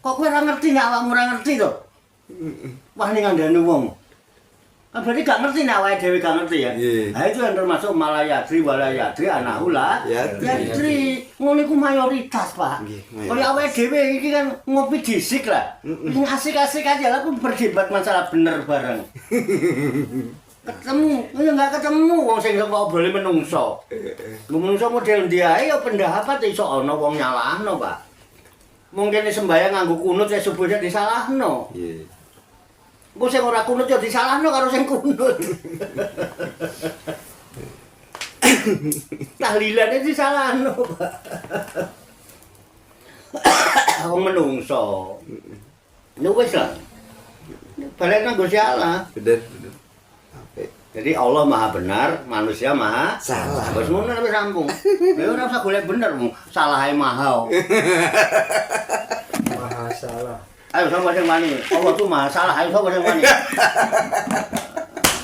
Kok kowe ora ngerti nek awakmu ora ngerti to? Wah ning ngandani wong. Kan berarti gak ngerti nek awake dhewe gak ngerti ya. Nah itu yang termasuk malayadri walayadri anahula. Yadri ngono iku mayoritas, Pak. Kaya awake dhewe iki kan ngopi disik lah. Sing asik-asik aja lah berdebat masalah bener bareng. Ketemu, ya enggak ketemu wong sing kok boleh menungso. Menungso model dia ya pendapat iso ana wong nyalahno, Pak. Mungkin sembahyang nganggo kunut ya subuhnya disalahno. Nggih. Engko sing ora kunut ya disalahno karo sing kunut. Tahlilane disalahno, Pak. Wong menungso. Nek wis lah. Balik nang Gusti Allah.
Bener.
Jadi Allah Maha benar, manusia Maha
salah.
Wis ngono wis rampung. Ya ora usah golek bener, salahe maha.
Maha salah.
Ayo sapa sing wani? Allah tuh Maha salah, ayo sapa sing wani?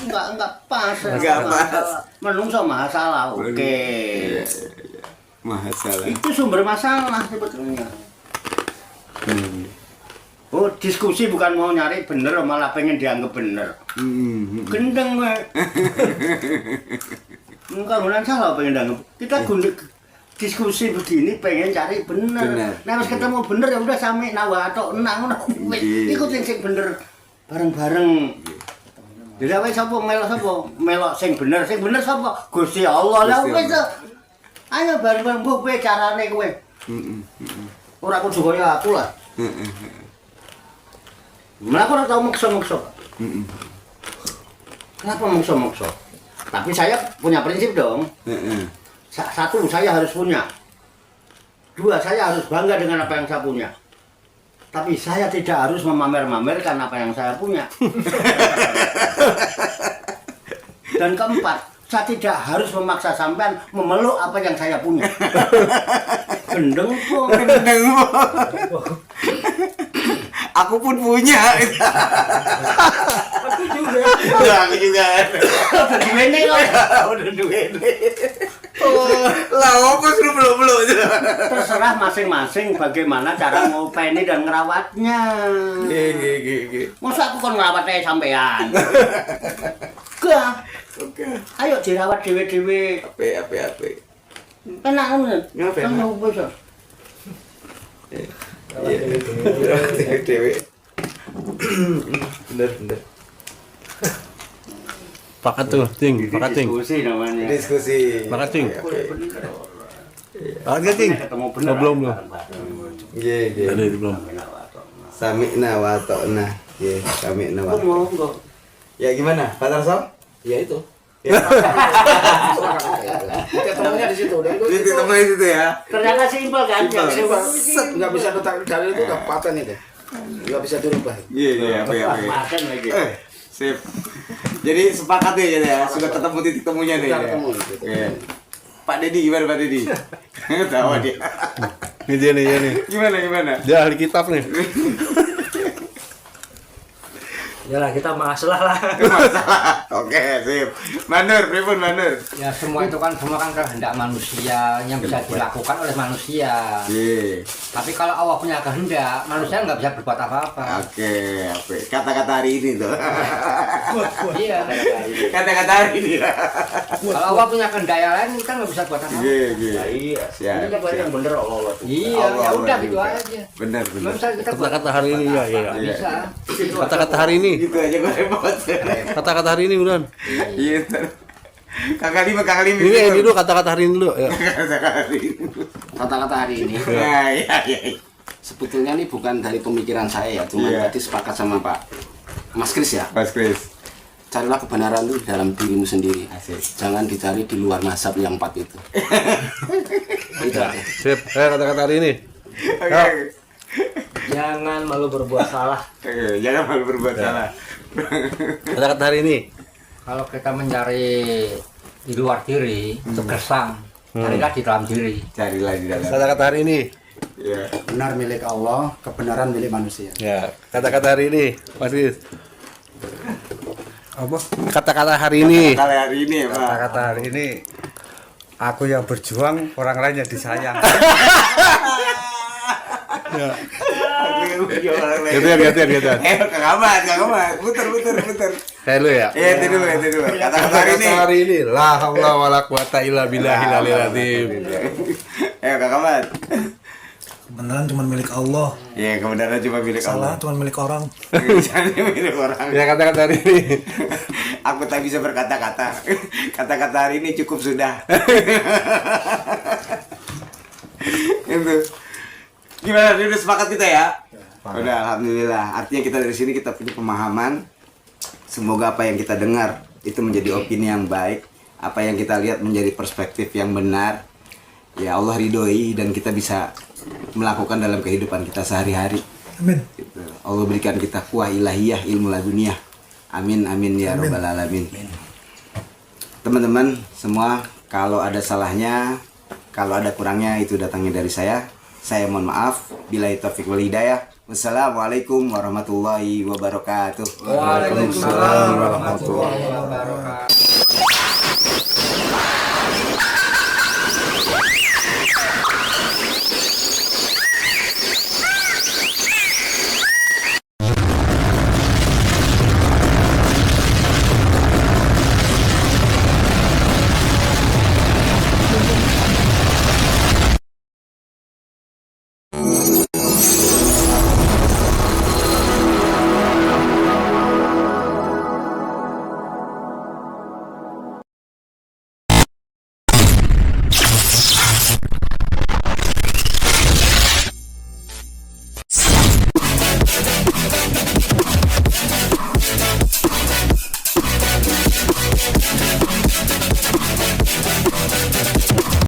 Enggak pas.
Enggak pas.
Menungso Maha salah. Oke.
Maha salah.
Itu sumber masalah sebetulnya. Oh, diskusi bukan mau nyari bener, malah pengen dianggap bener. Gendeng we. Enggak benar salah pengen dianggap. Kita diskusi begini pengen cari bener. Nah, harus ketemu bener ya udah sami nawa atau enang ngono. Ikut sing bener bareng-bareng. Jadi awake sapa melok sapa? Melok sing bener sapa? Gusti Allah. Lah wis. Ayo bareng-bareng mbok kowe carane kowe. Ora kudu kaya aku lah. Malah aku ora tau maksa-maksa. Kenapa maksa-maksa? Tapi saya punya prinsip dong. Satu, saya harus punya. Dua, saya harus bangga dengan apa yang saya punya. Tapi saya tidak harus memamer-mamerkan apa yang saya punya. Dan keempat, saya tidak harus memaksa sampean memeluk apa yang saya punya. Gendeng kok.
Aku pun punya.
Aku juga.
Aku juga.
Udah duwene kok.
Udah duwene. Lah apa suruh belum.
Terserah masing-masing bagaimana cara ngopeni dan ngerawatnya.
Nggih.
Masa aku kon ngerawatnya sampean? Gak.
Oke.
Ayo dirawat dhewe-dhewe.
Ape.
Enak ngono.
Ngapain?
Kan wis.
Dewe. Bener.
Pakat tuh, Ting.
Diskusi namanya.
Diskusi.
Pakat, Ting. Pakat, Ting.
Ketemu bener.
Belum.
Nggih.
Ada itu belum.
Sami'na wa ta'na. Nggih, sami'na wa ta'na.
Monggo.
Ya gimana? Pak Tarsom?
Ya itu.
Ya.
Titik temunya di situ.
Titik temunya di situ ya.
Ternyata simpel kan?
Nggak bisa dari itu udah paten itu. Nggak bisa dirubah.
Iya.
Makan lagi.
Sip. Jadi sepakat ya, sudah ketemu titik temunya nih.
Sudah
Ya.
ketemu.
Oke. Pak Dedi gimana Pak Dedi? Tahu dia.
Ini dia nih.
Gimana?
Dia ahli kitab nih.
Yalah kita masalah lah.
Masalah. Oke, sip. Mandur, pripun Mandur?
Ya semua itu kan kehendak manusia yang bisa dilakukan oleh manusia.
Iya.
Tapi kalau Allah punya kehendak, manusia nggak bisa berbuat apa-apa.
Oke, apa? Kata-kata hari ini tuh.
Iya.
Kata-kata hari ini.
Kalau Allah punya kehendak yang lain, kita nggak bisa buat apa-apa.
Iya.
Ini kan yang bener Allah.
Iya, ya udah gitu aja.
Benar.
Nggak bisa kita buat
Kata-kata hari ini ya.
nggak bisa.
Kata-kata hari ini.
Gitu aja gue repot.
Kata-kata hari ini udah.
Iya. Kakak lima.
Ini dulu kata-kata hari ini dulu. Ya.
Kata-kata hari ini.
Iya.
Sebetulnya ini bukan dari pemikiran saya ya, cuma
Iya.
tadi sepakat sama Pak Mas Kris ya.
Mas Kris.
carilah kebenaran itu dalam dirimu sendiri. Jangan dicari di luar mazhab yang 4 itu. Itu aja.
Sip, kata-kata hari ini.
Jangan malu berbuat salah.
Jangan malu berbuat salah.
Kata-kata hari ini.
Kalau kita mencari di luar diri itu gersang, carilah di dalam diri.
Carilah di dalam.
Kata-kata hari ini.
Ya.
Benar milik Allah, kebenaran milik manusia.
Ya, kata-kata hari ini. Masih. Apa? Kata-kata hari ini.
Kali hari ini ya, Pak.
Kata-kata hari ini, aku yang berjuang, orang lain yang disayang.
Gitu.
Kang Ahmad, puter.
Saya lu ya.
Itu dulu. Kata-kata hari ini.
Kata hari ini. La haula wala quwata illa billahil aliyil azim.
Kang Ahmad.
Kebenaran cuma milik Allah.
Ya, kebenaran cuma milik Allah.
Salah cuma milik orang.
Jangan milik orang.
Ya, kata-kata hari ini.
Aku tak bisa berkata-kata. Kata-kata hari ini cukup sudah. Itu. Gimana? Udah sepakat kita ya? Udah, alhamdulillah. Artinya kita dari sini kita punya pemahaman. Semoga apa yang kita dengar itu menjadi opini yang baik. Apa yang kita lihat menjadi perspektif yang benar. Ya Allah ridhoi dan kita bisa melakukan dalam kehidupan kita sehari-hari.
Amin.
Gitu. Allah berikan kita kuah ilahiyah, ilmu laduniyah. Amin ya rabbal alamin. Teman-teman semua, kalau ada salahnya, kalau ada kurangnya itu datangnya dari saya. Saya mohon maaf. Billahi taufiq wal hidayah. Wassalamualaikum warahmatullahi wabarakatuh.
Waalaikumsalam warahmatullahi wabarakatuh.